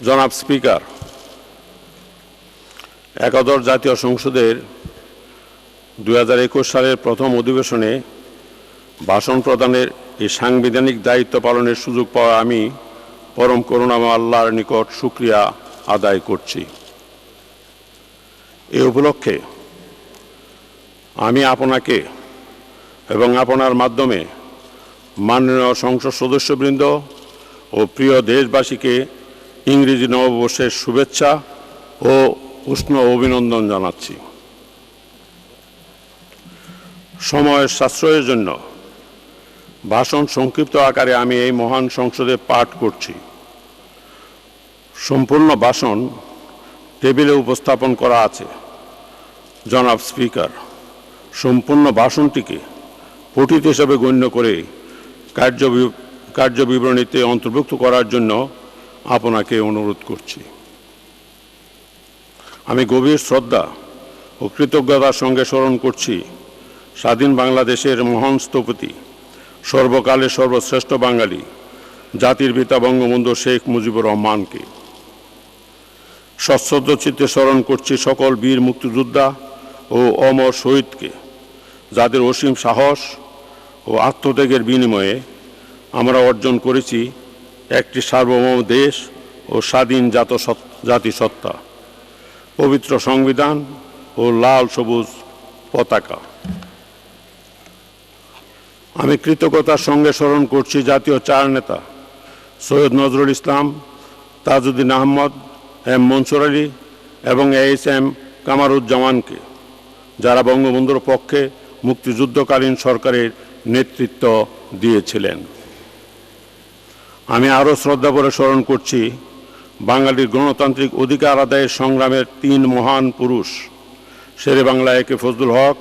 জনাব স্পিকার, একাদশ জাতীয় সংসদের 2021 সালের প্রথম অধিবেশনে ভাষণ প্রদানের এই সাংবিধানিক দায়িত্ব পালনের সুযোগ পাওয়া আমি পরম করুণাময় আল্লাহর নিকট শুকরিয়া আদায় করছি। এ উপলক্ষে আমি আপনাকে এবং আপনার মাধ্যমে মাননীয় সংসদ সদস্যবৃন্দ ও প্রিয় দেশবাসীকে ইংরেজি নববর্ষের শুভেচ্ছা ও উষ্ণ অভিনন্দন জানাচ্ছি। সময়ের সাশ্রয়ের জন্য ভাষণ সংক্ষিপ্ত আকারে আমি এই মহান সংসদে পাঠ করছি। সম্পূর্ণ ভাষণ টেবিলে উপস্থাপন করা আছে। জনাব স্পিকার, সম্পূর্ণ ভাষণটিকে পঠিত হিসাবে গণ্য করে কার্যবিবরণীতে অন্তর্ভুক্ত করার জন্য আপনাকে অনুরোধ করছি। আমি গভীর শ্রদ্ধা ও কৃতজ্ঞতার সঙ্গে স্মরণ করছি স্বাধীন বাংলাদেশের মহান স্থপতি, সর্বকালের সর্বশ্রেষ্ঠ বাঙালি, জাতির পিতা বঙ্গবন্ধু শেখ মুজিবুর রহমানকে। সশ্রদ্ধ চিত্তে স্মরণ করছি সকল বীর মুক্তিযোদ্ধা ও অমর শহীদকে, যাদের অসীম সাহস ও আত্মত্যাগের বিনিময়ে আমরা অর্জন করেছি একটি সার্বভৌম দেশ ও স্বাধীন জাতিসত্তা, পবিত্র সংবিধান ও লাল সবুজ পতাকা। আমি কৃতজ্ঞতার সঙ্গে স্মরণ করছি জাতীয় চার নেতা সৈয়দ নজরুল ইসলাম, তাজউদ্দিন আহমদ, এম মনসুর আলী এবং AHM কামারুজ্জামানকে, যারা বঙ্গবন্ধুর পক্ষে মুক্তিযুদ্ধকালীন সরকারের নেতৃত্ব দিয়েছিলেন। আমি আরও শ্রদ্ধা করে স্মরণ করছি বাঙালির গণতান্ত্রিক অধিকার আদায়ের সংগ্রামের 3 মহান পুরুষ, শেরে বাংলা একে ফজলুল হক,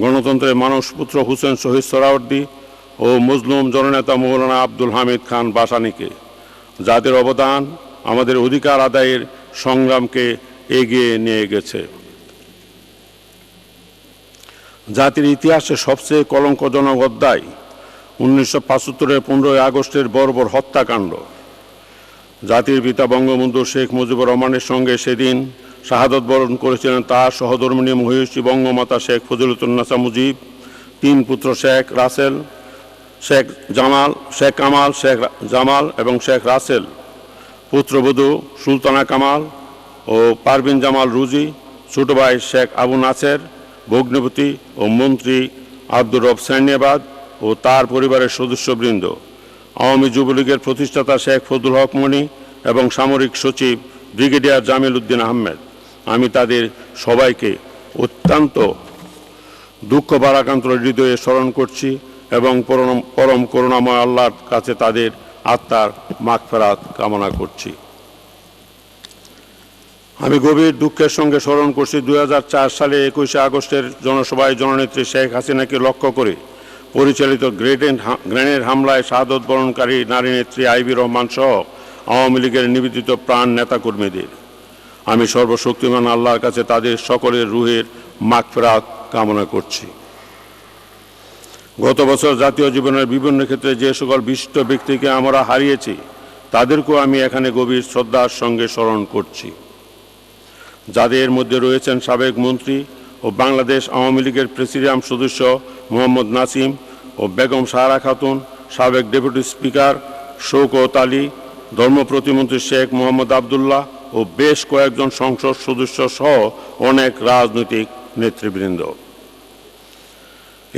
গণতন্ত্রের মানসপুত্র হুসেন শহীদ সোহরাওয়ার্দী ও মজলুম জননেতা মৌলানা আব্দুল হামিদ খান ভাসানীকে, যাদের অবদান আমাদের অধিকার আদায়ের সংগ্রামকে এগিয়ে নিয়ে গেছে। জাতির ইতিহাসে সবচেয়ে কলঙ্কজনক অধ্যায় 1975-এর 15ই আগস্টের বর্বর হত্যাকাণ্ড। জাতির পিতা বঙ্গবন্ধু শেখ মুজিবুর রহমানের সঙ্গে সেদিন শাহাদত বরণ করেছিলেন তার সহধর্মিণী মহিষী বঙ্গমাতা শেখ ফজিলাতুন্নেসা মুজিব, 3 পুত্র শেখ রাসেল, শেখ কামাল, শেখ জামাল এবং শেখ রাসেল, পুত্রবধূ সুলতানা কামাল ও পারভিন জামাল রুজি, ছোট ভাই শেখ আবু নাসের, ভগ্নিপতি ও মন্ত্রী আব্দুর রব সাইনিয়াবাদ ও তার পরিবারের সদস্যবৃন্দ, আওয়ামী যুবলীগের প্রতিষ্ঠাতা শেখ ফজলুল হক মনি এবং সামরিক সচিব ব্রিগেডিয়ার জামিল উদ্দিন আহমেদ। আমি তাদের সবাইকে অত্যন্ত দুঃখ ভারাক্রান্ত হৃদয়ে স্মরণ করছি এবং পরম করুণাময় আল্লাহর কাছে তাদের আত্মার মাগফিরাত কামনা করছি। আমি গভীর দুঃখের সঙ্গে স্মরণ করছি 2004 সালে 21শে আগস্টের জনসভায় জননেত্রী শেখ হাসিনাকে লক্ষ্য করে পরিচালিত গ্রেনেড হামলায় শাহাদত বরণকারী নারী নেত্রী আইভি রহমান সহ আওয়ামী লীগের নিবেদিত প্রাণ নেতাকর্মীদের। আমি সর্বশক্তিমান আল্লাহর কাছে তাদের সকলের রুহের মাগফিরাত কামনা করছি। গত বছর জাতীয় জীবনের বিভিন্ন ক্ষেত্রে যে সকল বিশিষ্ট ব্যক্তিকে আমরা হারিয়েছি, তাদেরকেও আমি এখানে গভীর শ্রদ্ধার সঙ্গে স্মরণ করছি। যাদের মধ্যে রয়েছেন সাবেক মন্ত্রী ও বাংলাদেশ আওয়ামী লীগের প্রেসিডিয়াম সদস্য মোহাম্মদ নাসিম ও বেগম সাহারা খাতুন, সাবেক ডেপুটি স্পিকার শওকত আলী, ধর্ম প্রতিমন্ত্রী শেখ মোহাম্মদ আবদুল্লাহ ও বেশ কয়েকজন সংসদ সদস্য সহ অনেক রাজনৈতিক নেতৃবৃন্দ।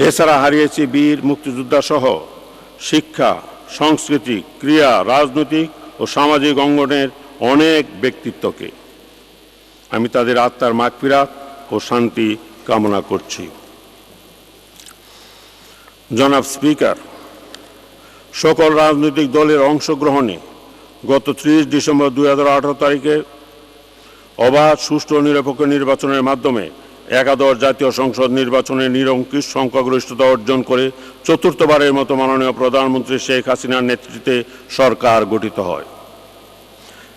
এছাড়া হারিয়েছি বীর মুক্তিযোদ্ধা সহ শিক্ষা, সংস্কৃতি, ক্রীড়া, রাজনৈতিক ও সামাজিক অঙ্গনের অনেক ব্যক্তিত্বকে। আমি তাদের আত্মার মাগফিরাত ও শান্তি কামনা করছি। জনাব স্পিকার, সকল রাজনৈতিক দলের অংশগ্রহণে গত 30 ডিসেম্বর 2018 তারিখে অবাধ, সুষ্ঠু ও নিরপেক্ষ নির্বাচনের মাধ্যমে একাদশ জাতীয় সংসদ নির্বাচনে নিরঙ্কুশ সংখ্যাগরিষ্ঠতা অর্জন করে চতুর্থবারের মতো মাননীয় প্রধানমন্ত্রী শেখ হাসিনার নেতৃত্বে সরকার গঠিত হয়।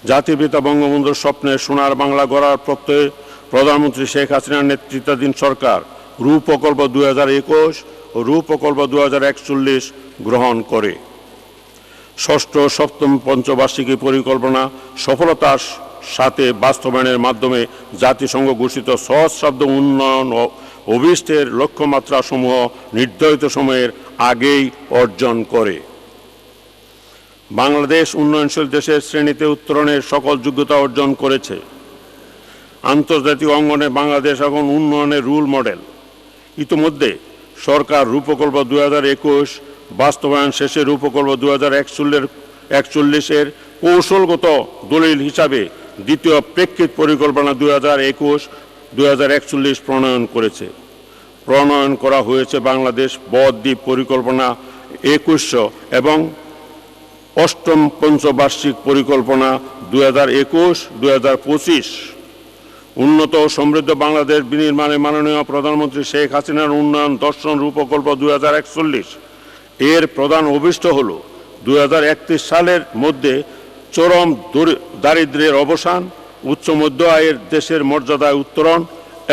জাতির পিতা বঙ্গবন্ধুর স্বপ্নে সোনার বাংলা গড়ার প্রত্যয়ে প্রধানমন্ত্রী শেখ হাসিনার নেতৃত্বাধীন সরকার রূপকল্প 2021 ও রূপকল্প 2041 গ্রহণ করে। ষষ্ঠ সপ্তম পঞ্চবার্ষিকী পরিকল্পনা সফলতার সাথে বাস্তবায়নের মাধ্যমে জাতিসংঘ ঘোষিত সহস্রাব্দ উন্নয়ন ও অভিষ্টের লক্ষ্যমাত্রাসমূহ নির্ধারিত সময়ের আগেই অর্জন করে। বাংলাদেশ উন্নয়নশীল দেশের শ্রেণীতে উত্তরণের সকল যোগ্যতা অর্জন করেছে। আন্তর্জাতিক অঙ্গনে বাংলাদেশ এখন উন্নয়নের রোল মডেল। ইতিমধ্যে সরকার রূপকল্প 2021 বাস্তবায়ন শেষে রূপকল্প 2041-এর কৌশলগত দলিল হিসাবে দ্বিতীয় প্রেক্ষিত পরিকল্পনা 2021-2041 প্রণয়ন করা হয়েছে বাংলাদেশ বদ্বীপ পরিকল্পনা 2100 এবং অষ্টম পঞ্চবার্ষিক পরিকল্পনা 2021-2025। উন্নত ও সমৃদ্ধ বাংলাদেশ বিনির্মাণে মাননীয় প্রধানমন্ত্রী শেখ হাসিনার উন্নয়ন দর্শন রূপকল্প 2041 এর প্রধান অভিষ্ট হল 2031 সালের মধ্যে চরম দারিদ্র্যের অবসান, উচ্চ মধ্য আয়ের দেশের মর্যাদায় উত্তরণ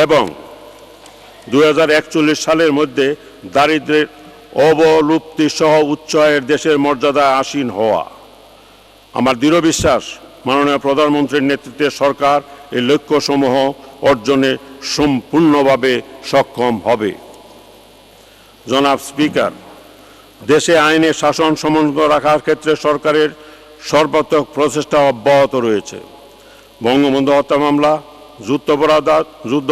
এবং 2041 সালের মধ্যে দারিদ্র্যের অবলুপ্তি সহ উচ্চ আয়ের দেশের মর্যাদায় আসীন হওয়া। আমার দৃঢ় বিশ্বাস মাননীয় প্রধানমন্ত্রীর নেতৃত্বে সরকার এই লক্ষ্যসমূহ অর্জনে সম্পূর্ণভাবে সক্ষম হবে। জনাব স্পিকার, দেশে আইনের শাসন সমুন্নত রাখার ক্ষেত্রে সরকারের সর্বাত্মক প্রচেষ্টা অব্যাহত রয়েছে। বঙ্গবন্ধু হত্যা মামলা, যুদ্ধ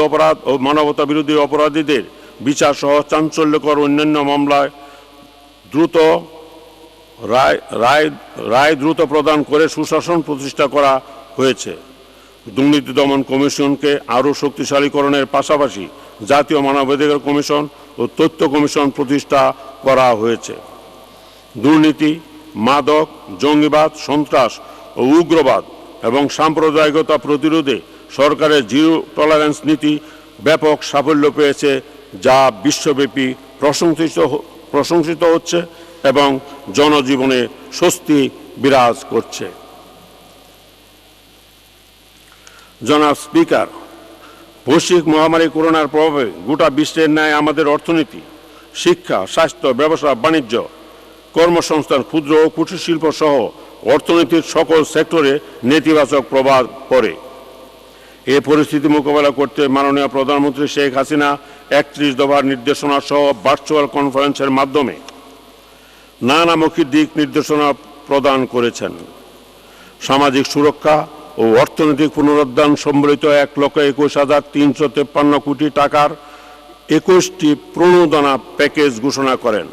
অপরাধ ও মানবতা বিরোধী অপরাধীদের বিচার সহ চাঞ্চল্যকর অন্যান্য মামলায় দ্রুত রায় দ্রুত প্রদান করে সুশাসন প্রতিষ্ঠা করা হয়েছে। দুর্নীতি দমন কমিশনকে আরও শক্তিশালীকরণের পাশাপাশি জাতীয় মানবাধিকার কমিশন ও তথ্য কমিশন প্রতিষ্ঠা করা হয়েছে। দুর্নীতি, মাদক, জঙ্গিবাদ, সন্ত্রাস ও উগ্রবাদ এবং সাম্প্রদায়িকতা প্রতিরোধে সরকারের জিরো টলারেন্স নীতি ব্যাপক সাফল্য পেয়েছে, যা বিশ্বব্যাপী প্রশংসিত হচ্ছে এবং জনজীবনে স্বস্তি বিরাজ করছে। জনাব স্পিকার, বৈশ্বিক মহামারী করোনার প্রভাবে গোটা বিশ্বের ন্যায় আমাদের অর্থনীতি, শিক্ষা, স্বাস্থ্য, ব্যবসা, বাণিজ্য, কর্মসংস্থান, ক্ষুদ্র ও কুটির শিল্প সহ অর্থনীতির সকল সেক্টরে নেতিবাচক প্রভাব পড়ে। এই পরিস্থিতি মোকাবেলা করতে মাননীয় প্রধানমন্ত্রী শেখ হাসিনা 31 দফার নির্দেশনা সহ ভার্চুয়াল কনফারেন্সের মাধ্যমে নানামুখী দিক নির্দেশনা প্রদান করেছেন। সামাজিক সুরক্ষা ও অর্থনৈতিক পুনরুদ্ধার সম্বলিত 1,21,353 কোটি টাকার 21টি প্রণোদনা প্যাকেজ ঘোষণা করেন।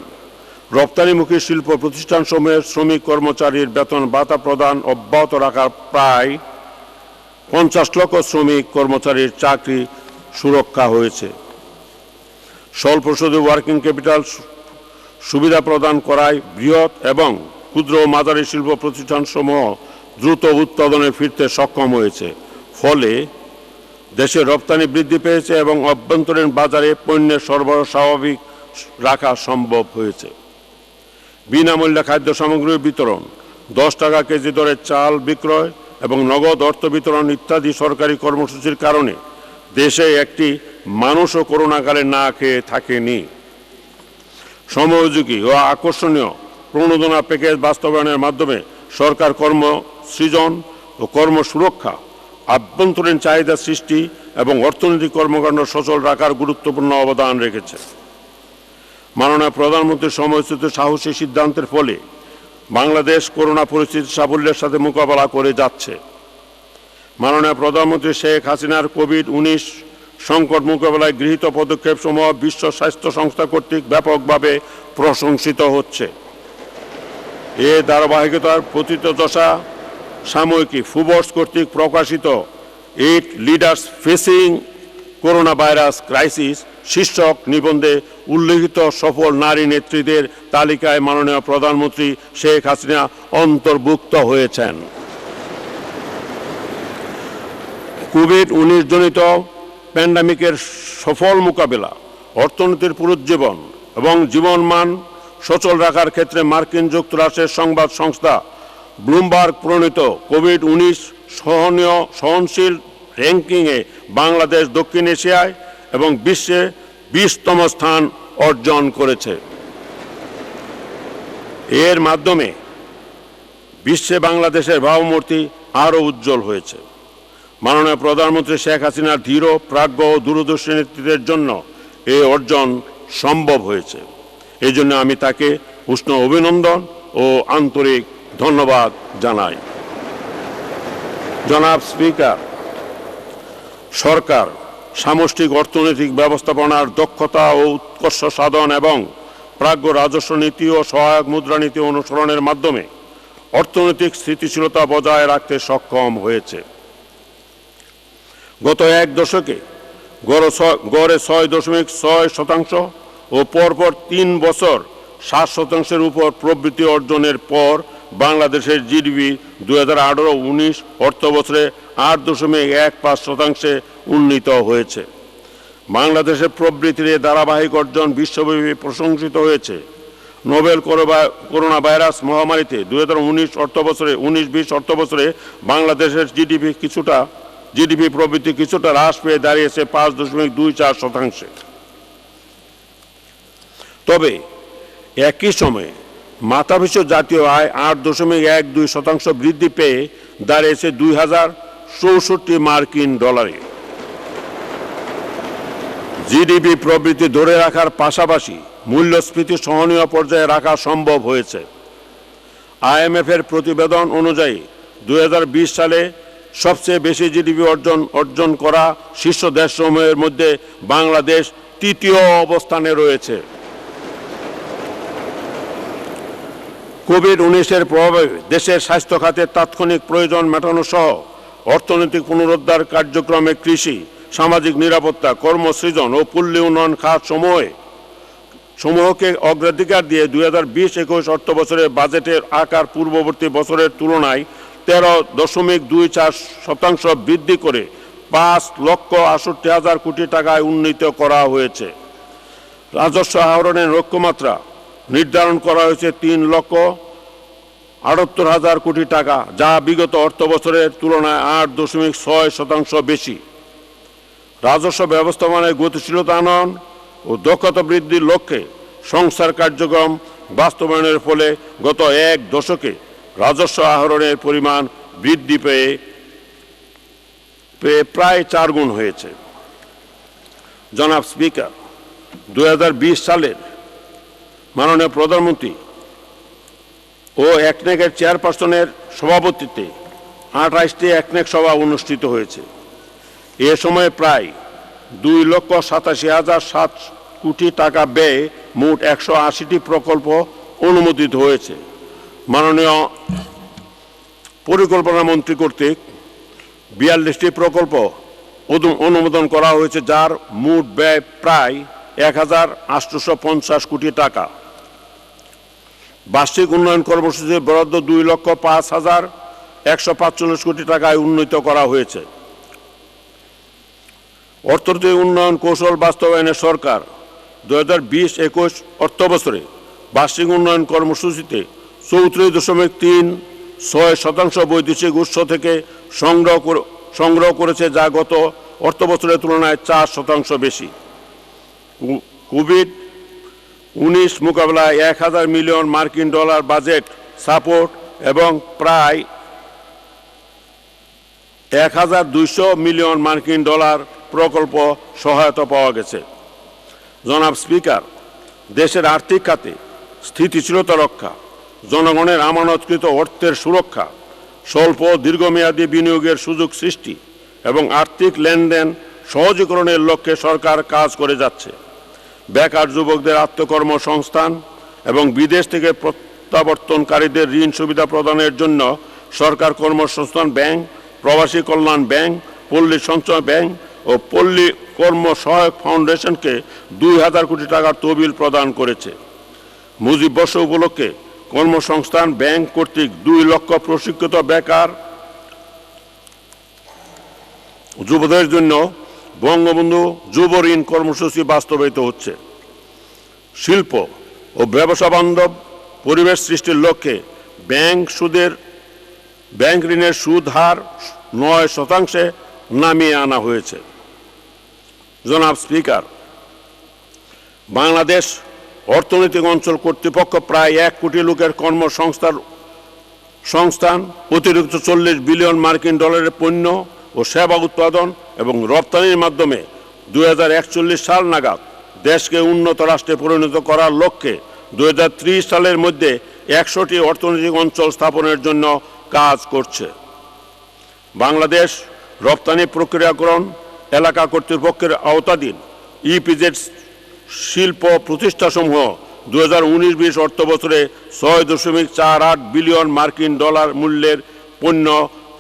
রপ্তানিমুখী শিল্প প্রতিষ্ঠানসমূহের শ্রমিক কর্মচারীর বেতন ভাতা প্রদান অব্যাহত রাখার প্রায় 50 লক্ষ শ্রমিক কর্মচারীর চাকরি সুরক্ষা হয়েছে। স্বল্প সুদে ওয়ার্কিং ক্যাপিটাল সুবিধা প্রদান করায় বৃহৎ এবং ক্ষুদ্র ও মাঝারি শিল্প প্রতিষ্ঠানসমূহ দ্রুত উৎপাদনে ফিরতে সক্ষম হয়েছে। ফলে দেশের রপ্তানি বৃদ্ধি পেয়েছে এবং অভ্যন্তরীণ বাজারে পণ্যের সরবরাহ স্বাভাবিক রাখা সম্ভব হয়েছে। বিনামূল্যে খাদ্য সামগ্রীর বিতরণ, 10 টাকা কেজি দরে চাল বিক্রয় এবং নগদ অর্থ বিতরণ ইত্যাদি সরকারি কর্মসূচির কারণে দেশে একটি মানুষও করোনাকালে না খেয়ে থাকেনি। সময়োযোগী ও আকর্ষণীয় প্রণোদনা প্যাকেজ বাস্তবায়নের মাধ্যমে সরকার কর্মসৃজন ও কর্মসুরক্ষা, আভ্যন্তরীণ চাহিদা সৃষ্টি এবং অর্থনৈতিক কর্মকাণ্ড সচল রাখার গুরুত্বপূর্ণ অবদান রেখেছে। মাননীয় প্রধানমন্ত্রীর সময়োচিত সাহসী সিদ্ধান্তের ফলে বাংলাদেশ করোনা পরিস্থিতির সাফল্যের সাথে মোকাবেলা করে যাচ্ছে। মাননীয় প্রধানমন্ত্রী শেখ হাসিনার কোভিড-19 সংকট মোকাবেলায় গৃহীত পদক্ষেপসমূহ বিশ্ব স্বাস্থ্য সংস্থা কর্তৃক ব্যাপকভাবে প্রশংসিত হচ্ছে। এ ধারাবাহিকতার প্রথিতযশা সাময়িকী ফুবর্স কর্তৃক প্রকাশিত 8 leaders facing corona virus crisis শীর্ষক নিবন্ধে উল্লেখিত সফল নারী নেত্রীদের তালিকায় মাননীয় প্রধানমন্ত্রী শেখ হাসিনা অন্তর্ভুক্ত হয়েছেন। কোভিড-19 জনিত প্যান্ডামিকের সফল মোকাবেলা, অর্থনীতির পুনরুজ্জীবন এবং জীবনমান সচল রাখার ক্ষেত্রে মার্কিন যুক্তরাষ্ট্রের সংবাদ সংস্থা ব্লুমবার্গ প্রণীত কোভিড-19 সহনশীল র্যাঙ্কিংয়ে বাংলাদেশ দক্ষিণ এশিয়ায় এবং বিশ্বে 20তম স্থান অর্জন করেছে। এর মাধ্যমে বিশ্বে বাংলাদেশের ভাবমূর্তি আরও উজ্জ্বল হয়েছে। মাননীয় প্রধানমন্ত্রী শেখ হাসিনার ধীর, প্রাজ্ঞ ও দূরদর্শী নেতৃত্বের জন্য এই অর্জন সম্ভব হয়েছে। এই জন্য আমি তাকে উষ্ণ অভিনন্দন ও আন্তরিক ধন্যবাদ জানাই। জনাব স্পিকার, সরকার সামষ্টিক অর্থনৈতিক ব্যবস্থাপনার দক্ষতা ও উৎকর্ষ সাধন এবং প্রাজ্ঞ রাজস্ব নীতি ও সহায়ক মুদ্রানীতি অনুসরণের মাধ্যমে অর্থনৈতিক স্থিতিশীলতা বজায় রাখতে সক্ষম হয়েছে। গত এক দশকে গড়ে 6.6% ও পরপর 3 বছর 7% উপর প্রবৃদ্ধি অর্জনের পর বাংলাদেশের জিডিপি 2018-19 অর্থবছরে 8.15% উন্নীত হয়েছে। বাংলাদেশের প্রবৃদ্ধির এই ধারাবাহিক অর্জন বিশ্বব্যাপী প্রশংসিত হয়েছে। নোবেল করোনা ভাইরাস মহামারীতে 2019-20 অর্থবছরে বাংলাদেশের জিডিপি প্রবৃদ্ধি কিছুটা হ্রাস পেয়ে দাঁড়িয়েছে 5.24%। তবে একই সময়ে মাথাপিছু জাতীয় আয় 8.12% বৃদ্ধি পেয়ে দাঁড়িয়েছে 2064 মার্কিন ডলারে। জিডিপি প্রবৃদ্ধি ধরে রাখার পাশাপাশি মূল্যস্ফীতি সহনীয় পর্যায়ে রাখা সম্ভব হয়েছে। আইএমএফের প্রতিবেদন অনুযায়ী 2020 সালে সবচেয়ে বেশি জিডিপি অর্জন করা শীর্ষ দেশসমূহের মধ্যে বাংলাদেশ 3য় অবস্থানে রয়েছে। কোভিড-19 প্রভাবে দেশের স্বাস্থ্য খাতের তাৎক্ষণিক প্রয়োজন মেটানো সহ অর্থনৈতিক পুনরুদ্ধার কার্যক্রমে কৃষি, সামাজিক নিরাপত্তা, কর্মসৃজন ও পল্লী উন্নয়ন খাত সমূহকে অগ্রাধিকার দিয়ে 2020-21 অর্থবছরের বাজেটের আকার পূর্ববর্তী বছরের তুলনায় 13.24% বৃদ্ধি করে 5,68,000 কোটি টাকায় উন্নীত করা হয়েছে। রাজস্ব আহরণের লক্ষ্যমাত্রা নির্ধারণ করা হয়েছে 3,78,000 কোটি টাকা, যা বিগত অর্থবছরের তুলনায় 8.6% বেশি। রাজস্ব ব্যবস্থাপনায় গতিশীলতা আনয়ন ও দক্ষতা বৃদ্ধির লক্ষ্যে সংস্কার কার্যক্রম বাস্তবায়নের ফলে গত এক দশকে রাজস্ব আহরণের পরিমাণ বৃদ্ধি পেয়ে প্রায় 4 গুণ হয়েছে। জনাব স্পিকার, 2020 সালের মাননীয় প্রধানমন্ত্রী ও একনেকের চেয়ারপারসনের সভাপতিত্বে 28টি একনেক সভা অনুষ্ঠিত হয়েছে। এ সময় প্রায় 2,87,007 কোটি টাকা ব্যয়ে মোট 180টি প্রকল্প অনুমোদিত হয়েছে। মাননীয় পরিকল্পনা মন্ত্রী কর্তৃক 42টি প্রকল্প অনুমোদন করা হয়েছে, যার মোট ব্যয় প্রায় 1,850 কোটি টাকা। বার্ষিক উন্নয়ন কর্মসূচির বরাদ্দ 2,05,145 কোটি টাকায় উন্নীত করা হয়েছে। অর্থনৈতিক উন্নয়ন কৌশল বাস্তবায়নে সরকার 2020-21 অর্থবছরে বার্ষিক উন্নয়ন কর্মসূচিতে 34.36% বৈদেশিক উৎস থেকে সংগ্রহ করেছে, যা গত অর্থবছরের তুলনায় 4% বেশি। কোভিড-19 মোকাবেলায় 1,000 মিলিয়ন মার্কিন ডলার বাজেট সাপোর্ট এবং প্রায় 1,200 মিলিয়ন মার্কিন ডলার প্রকল্প সহায়তা পাওয়া গেছে। জনাব স্পিকার, দেশের আর্থিক খাতে স্থিতিশীলতা রক্ষা, জনগণের আমানতকৃত অর্থের সুরক্ষা, স্বল্প দীর্ঘমেয়াদী বিনিয়োগের সুযোগ সৃষ্টি এবং আর্থিক লেনদেন সহজীকরণের লক্ষ্যে সরকার কাজ করে যাচ্ছে। বেকার যুবকদের আত্মকর্মসংস্থান এবং বিদেশ থেকে প্রত্যাবর্তনকারীদের ঋণ সুবিধা প্রদানের জন্য সরকার কর্মসংস্থান ব্যাংক, প্রবাসী কল্যাণ ব্যাংক, পল্লী সঞ্চয় ব্যাংক ও পল্লী কর্ম সহায়ক ফাউন্ডেশনকে 2,000 কোটি টাকার তহবিল প্রদান করেছে। মুজিব বর্ষ উপলক্ষে কর্মসংস্থান ব্যাংক কর্তৃক 2 লক্ষ প্রশিক্ষিত বেকার যুবদের জন্য বঙ্গবন্ধু যুব ঋণ কর্মসূচি বাস্তবায়িত হচ্ছে। শিল্প ও ব্যবসা বান্ধব পরিবেশ সৃষ্টির লক্ষ্যে ব্যাংক ঋণের সুদ হার 9% নামিয়ে আনা হয়েছে। জনাব স্পিকার, বাংলাদেশ অর্থনৈতিক অঞ্চল কর্তৃপক্ষ প্রায় 1 কোটি লোকের কর্মসংস্থান সংস্থান অতিরিক্ত 40 বিলিয়ন মার্কিন ডলারের পণ্য ও সেবা উৎপাদন এবং রপ্তানির মাধ্যমে 2041 সাল নাগাদ দেশকে উন্নত রাষ্ট্রে পরিণত করার লক্ষ্যে 2030 সালের মধ্যে 100টি অর্থনৈতিক অঞ্চল স্থাপনের জন্য কাজ করছে। বাংলাদেশ রপ্তানি প্রক্রিয়াকরণ এলাকা কর্তৃপক্ষের আওতাধীন ইপিজেড শিল্প প্রতিষ্ঠানসমূহ 2019-20 অর্থবছরে 6.48 বিলিয়ন মার্কিন ডলার মূল্যের পণ্য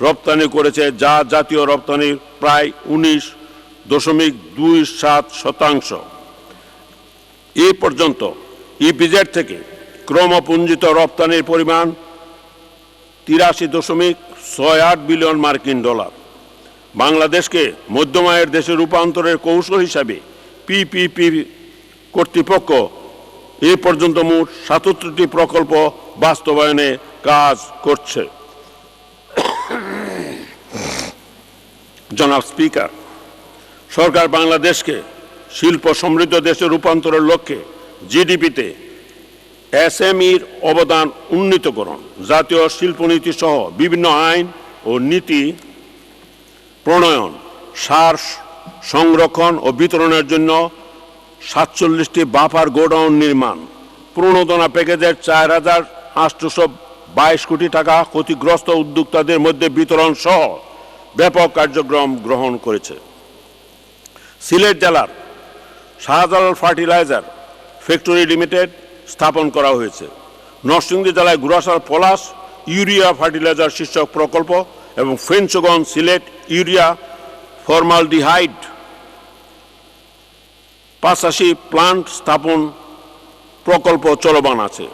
রপ্তানি করেছে, যা জাতীয় রপ্তানির প্রায় 19.27%। এ পর্যন্ত ইপিজেড থেকে ক্রমপুঞ্জিত রপ্তানির পরিমাণ 83.68 বিলিয়ন মার্কিন ডলার। বাংলাদেশকে মধ্যম আয়ের দেশে রূপান্তরের কৌশল হিসাবে পিপিপি কর্তৃপক্ষ এ পর্যন্ত মোট 77টি প্রকল্প বাস্তবায়নে কাজ করছে। জনাব স্পিকার, সরকার বাংলাদেশকে শিল্প সমৃদ্ধ দেশে রূপান্তরের লক্ষ্যে জিডিপিতে এসএমইর অবদান উন্নীতকরণ, জাতীয় শিল্পনীতি সহ বিভিন্ন আইন ও নীতি প্রণয়ন, সার সংরক্ষণ ও বিতরণের জন্য 47টি বাফার গোডাউন নির্মাণ, প্রণোদনা প্যাকেজের 4,822 কোটি টাকা ক্ষতিগ্রস্ত উদ্যোক্তাদের মধ্যে বিতরণ সহ ব্যাপক কার্যক্রম গ্রহণ করেছে। সিলেট জেলার শাহজালাল ফার্টিলাইজার ফ্যাক্টরি লিমিটেড স্থাপন করা হয়েছে। নরসিংদী জেলায় গুড়াসার পলাশ ইউরিয়া ফার্টিলাইজার শীর্ষক প্রকল্প এবং ফেঞ্চগঞ্জ সিলেট ইউরিয়া ফর্মালডিহাইড 85 প্লান্ট স্থাপন প্রকল্প চলমান আছে।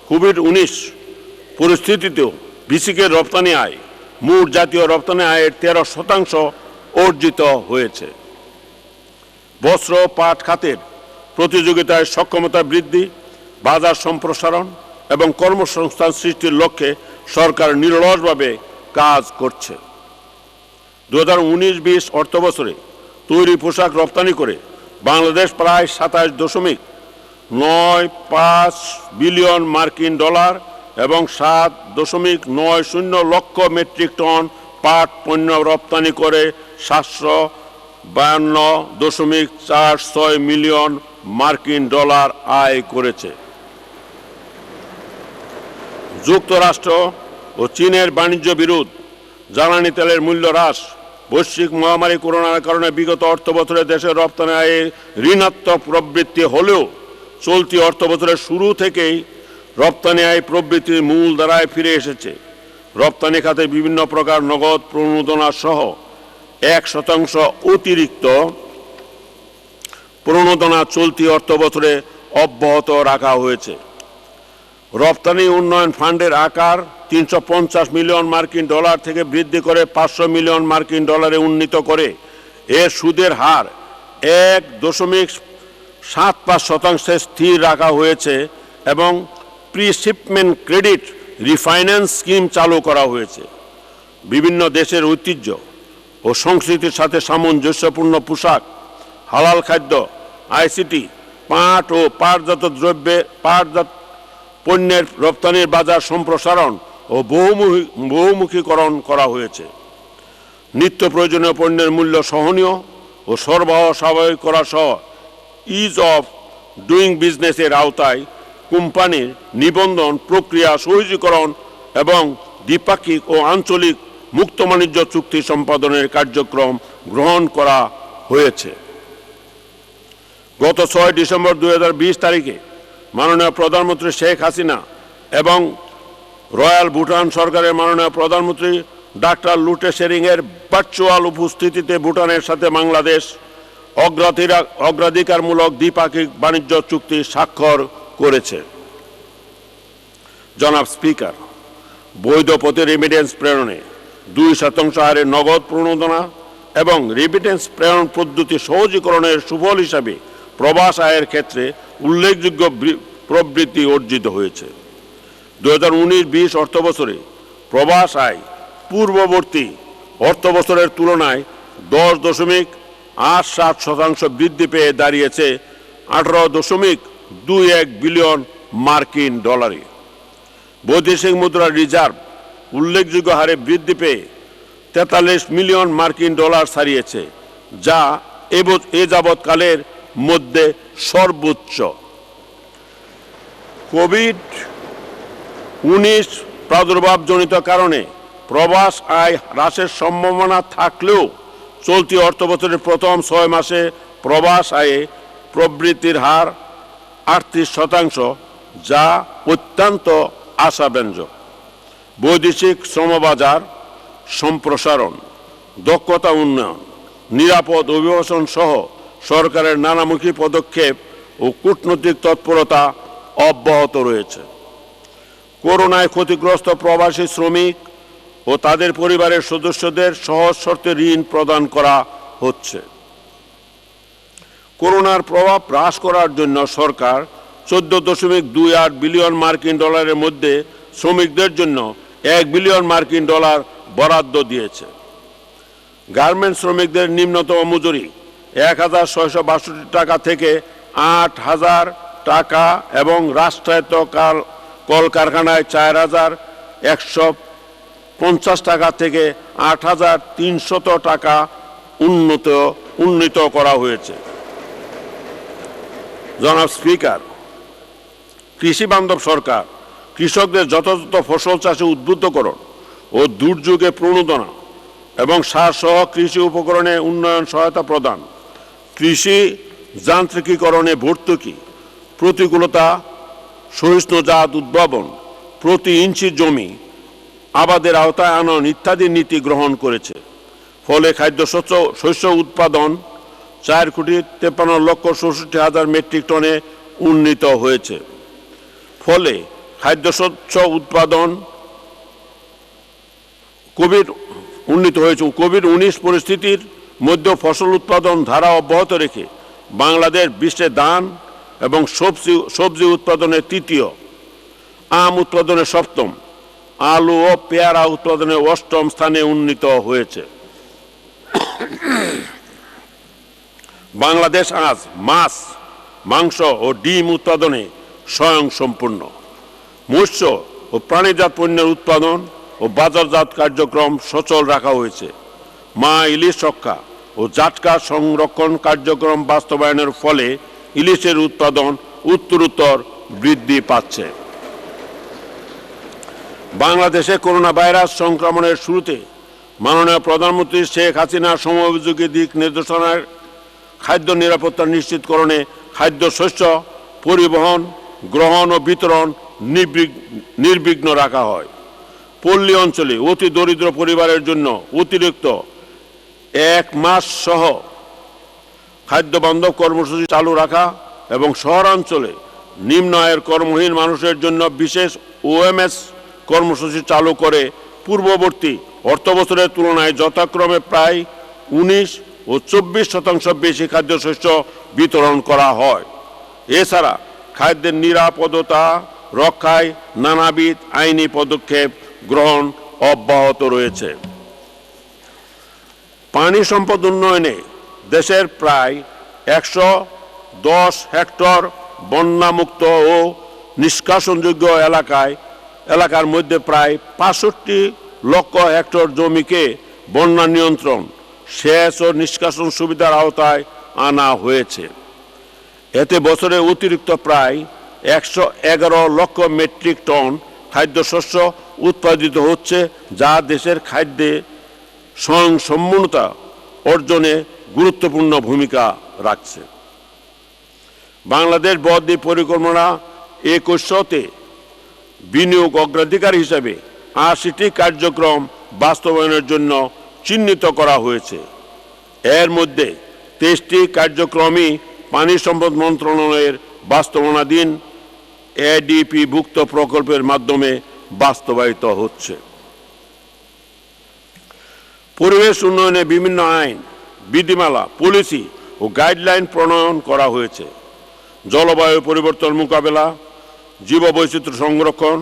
কোভিড-19 পরিস্থিতিতেও ভিসিকের রপ্তানি আয় মোট জাতীয় রপ্তানি আয়ের 13% অর্জিত হয়েছে। বস্ত্র পাট খাতের প্রতিযোগিতায় সক্ষমতা বৃদ্ধি, বাজার সম্প্রসারণ এবং কর্মসংস্থান সৃষ্টির লক্ষ্যে সরকার নিরলসভাবে কাজ করছে। 2019-20 অর্থবছরে তৈরি পোশাক রপ্তানি করে বাংলাদেশ প্রায় 27.95 বিলিয়ন মার্কিন ডলার এবং 7.90 লক্ষ মেট্রিক টন পাট পণ্য রপ্তানি করে 752.46 মিলিয়ন মার্কিন ডলার আয় করেছে। যুক্তরাষ্ট্র ও চীনের বাণিজ্য বিরোধ, জ্বালানি তেলের মূল্য হ্রাস, বৈশ্বিক মহামারী করোনার কারণে বিগত অর্থবছরে দেশের রপ্তানি আয়ে ঋণাত্মক প্রবৃদ্ধি হলেও চলতি অর্থবছরের শুরু থেকেই রপ্তানি আয় প্রবৃদ্ধির মূল ধারায় ফিরে এসেছে। রপ্তানি খাতে বিভিন্ন প্রকার নগদ প্রণোদনা সহ 1% অতিরিক্ত প্রণোদনা চলতি অর্থবছরে অব্যাহত রাখা হয়েছে। রপ্তানি উন্নয়ন ফান্ডের আকার 350 মিলিয়ন মার্কিন ডলার থেকে বৃদ্ধি করে 500 মিলিয়ন মার্কিন ডলারে উন্নীত করে এর সুদের হার 1.75% স্থির রাখা হয়েছে এবং pre shipment credit refinance scheme চালু করা হয়েছে। বিভিন্ন দেশের ঐতিহ্য ও সংস্কৃতির সাথে সামঞ্জস্যপূর্ণ পোশাক, হালাল খাদ্য, আইসিটি, পাট ও পাটজাত পণ্যের রপ্তানির বাজার সম্প্রসারণ ও বহুমুখীকরণ করা হয়েছে। নিত্য প্রয়োজনীয় পণ্যের মূল্য সহনীয় ও সরবরাহ স্বাভাবিক করা সহ ইজ অফ ডুইং বিজনেসের আওতায় কোম্পানির নিবন্ধন প্রক্রিয়া সহজীকরণ এবং দ্বিপাক্ষিক ও আঞ্চলিক মুক্ত বাণিজ্য চুক্তি সম্পাদনের কার্যক্রম গ্রহণ করা হয়েছে। গত 6 ডিসেম্বর 2020 তারিখে মাননীয় প্রধানমন্ত্রী শেখ হাসিনা এবং রয়্যাল ভুটান সরকারের মাননীয় প্রধানমন্ত্রী ডাক্তার লুটে শেরিংয়ের ভার্চুয়াল উপস্থিতিতে ভুটানের সাথে বাংলাদেশ অগ্রাধিকারমূলক দ্বিপাক্ষিক বাণিজ্য চুক্তি স্বাক্ষর করেছে। জনাব স্পিকার, বৈধ পথে রেমিটেন্স প্রেরণে 2% হারে নগদ প্রণোদনা এবং রেমিটেন্স প্রেরণ পদ্ধতি সহজীকরণের সুফল হিসাবে প্রবাস আয়ের ক্ষেত্রে উল্লেখযোগ্য প্রবৃদ্ধি অর্জিত হয়েছে। 2019-20 অর্থবছরে প্রবাস আয় পূর্ববর্তী অর্থবছরের তুলনায় 10.87% বৃদ্ধি পেয়ে দাঁড়িয়েছে 18.21 বিলিয়ন মার্কিন ডলারে। বৈদেশিক মুদ্রার রিজার্ভ উল্লেখযোগ্য হারে বৃদ্ধি পেয়ে 43 মিলিয়ন মার্কিন ডলার ছাড়িয়েছে, যা এ যাবৎকালের মধ্যে সর্বোচ্চ। কোভিড-19 প্রাদুর্ভাবজনিত কারণে প্রবাস আয় হ্রাসের সম্ভাবনা থাকলেও চলতি অর্থবছরের প্রথম 6 মাসে প্রবাস আয়ে প্রবৃদ্ধির হার 38%, যা অত্যন্ত আশাব্যঞ্জক। বৈদেশিক শ্রমবাজার সম্প্রসারণ, দক্ষতা উন্নয়ন, নিরাপদ অভিবাসন সহ সরকারের নানামুখী পদক্ষেপ ও কূটনৈতিক তৎপরতা অব্যাহত রয়েছে। করোনায় ক্ষতিগ্রস্ত প্রবাসী শ্রমিক ও তাদের পরিবারের সদস্যদের সহজ শর্তে ঋণ প্রদান করা হচ্ছে। করোনার প্রভাব হ্রাস করার জন্য সরকার 14.28 বিলিয়ন মার্কিন ডলারের মধ্যে শ্রমিকদের জন্য 1 বিলিয়ন মার্কিন ডলার বরাদ্দ দিয়েছে। গার্মেন্টস শ্রমিকদের নিম্নতম মজুরি 1,662 টাকা থেকে 8,000 টাকা এবং রাষ্ট্রায়ত্ত কলকারখানায় 4,150 টাকা থেকে 8,300 টাকা উন্নীত করা হয়েছে। জনাব স্পিকার, কৃষি বান্ধব সরকার কৃষকদের যথাযথ ফসল চাষে উদ্বুদ্ধকরণ ও দুর্যোগে প্রণোদনা এবং সার সহ কৃষি উপকরণে উন্নয়ন সহায়তা প্রদান, কৃষি যান্ত্রিকীকরণে ভর্তুকি, প্রতিকূলতা সহিষ্ণু জাত উদ্ভাবন, প্রতি ইঞ্চি জমি আবাদের আওতায় আনয়ন ইত্যাদি নীতি গ্রহণ করেছে। ফলে শস্য উৎপাদন 4,53,64,000 মেট্রিক টনে উন্নীত হয়েছে। ফলে খাদ্যশস্য উৎপাদন কোভিড-19 পরিস্থিতির মধ্যে ফসল উৎপাদন ধারা অব্যাহত রেখে বাংলাদেশ বিশ্বে ধান এবং সবজি উৎপাদনে তৃতীয়, আম উৎপাদনে সপ্তম, আলু ও পেয়ারা উৎপাদনে 8ম স্থানে উন্নীত হয়েছে। বাংলাদেশ আজ মাছ, মাংস ও ডিম উৎপাদনে স্বয়ংসম্পূর্ণ। মৎস্য ও প্রাণীজাত পণ্যের উৎপাদন ও বাজারজাত কার্যক্রম সচল রাখা হয়েছে। মা ইলিশ রক্ষা ও জাটকা সংরক্ষণ কার্যক্রম বাস্তবায়নের ফলে ইলিশের উৎপাদন উত্তরোত্তর বৃদ্ধি পাচ্ছে। বাংলাদেশে করোনা ভাইরাস সংক্রমণের শুরুতে মাননীয় প্রধানমন্ত্রী শেখ হাসিনার সময়োপযোগী দিক নির্দেশনার খাদ্য নিরাপত্তা নিশ্চিতকরণে খাদ্যশস্য পরিবহন, গ্রহণ ও বিতরণ নির্বিঘ্ন রাখা হয়। পল্লী অঞ্চলে অতি দরিদ্র পরিবারের জন্য অতিরিক্ত 1 মাস সহ খাদ্যবান্ধব কর্মসূচি চালু রাখা এবং শহরাঞ্চলে নিম্ন আয়ের কর্মহীন মানুষের জন্য বিশেষ ওএমএস কর্মসূচি চালু করে পূর্ববর্তী অর্থবছরের তুলনায় যথাক্রমে প্রায় 19 ও 24% বেশি খাদ্যশস্য বিতরণ করা হয়। এছাড়া খাদ্যের নিরাপদতা রক্ষায় নানাবিধ আইনি পদক্ষেপ গ্রহণ অব্যাহত রয়েছে। পানি সম্পদ উন্নয়নে দেশের প্রায় 110 হেক্টর বন্যামুক্ত ও নিষ্কাশনযোগ্য এলাকার মধ্যে প্রায় 65 লক্ষ হেক্টর জমিকে বন্যা নিয়ন্ত্রণ, সেচ ও নিষ্কাশন সুবিধার আওতায় আনা হয়েছে। এতে বছরে অতিরিক্ত প্রায় 111 লক্ষ মেট্রিক টন খাদ্যশস্য উৎপাদিত হচ্ছে, যা দেশের খাদ্যে স্বয়ংসম্পূর্ণতা অর্জনে গুরুত্বপূর্ণ ভূমিকা রাখছে। বাংলাদেশ বদ্বীপ পরিকল্পনা 2100-তে বিনিয়োগ অগ্রাধিকার হিসাবে 80টি কার্যক্রম বাস্তবায়নের জন্য চিহ্নিত করা হয়েছে। এর মধ্যে 23টি কার্যক্রমই পানি সম্পদ মন্ত্রণালয়ের বাস্তবায়নাধীন এডিপি-ভুক্ত প্রকল্পের মাধ্যমে বাস্তবায়িত হচ্ছে। পরিবেশ উন্নয়নে বিভিন্ন আইন, বিধিমালা, পলিসি ও গাইডলাইন প্রণয়ন করা হয়েছে। জলবায়ু পরিবর্তন মোকাবেলা, জীববৈচিত্র্য সংরক্ষণ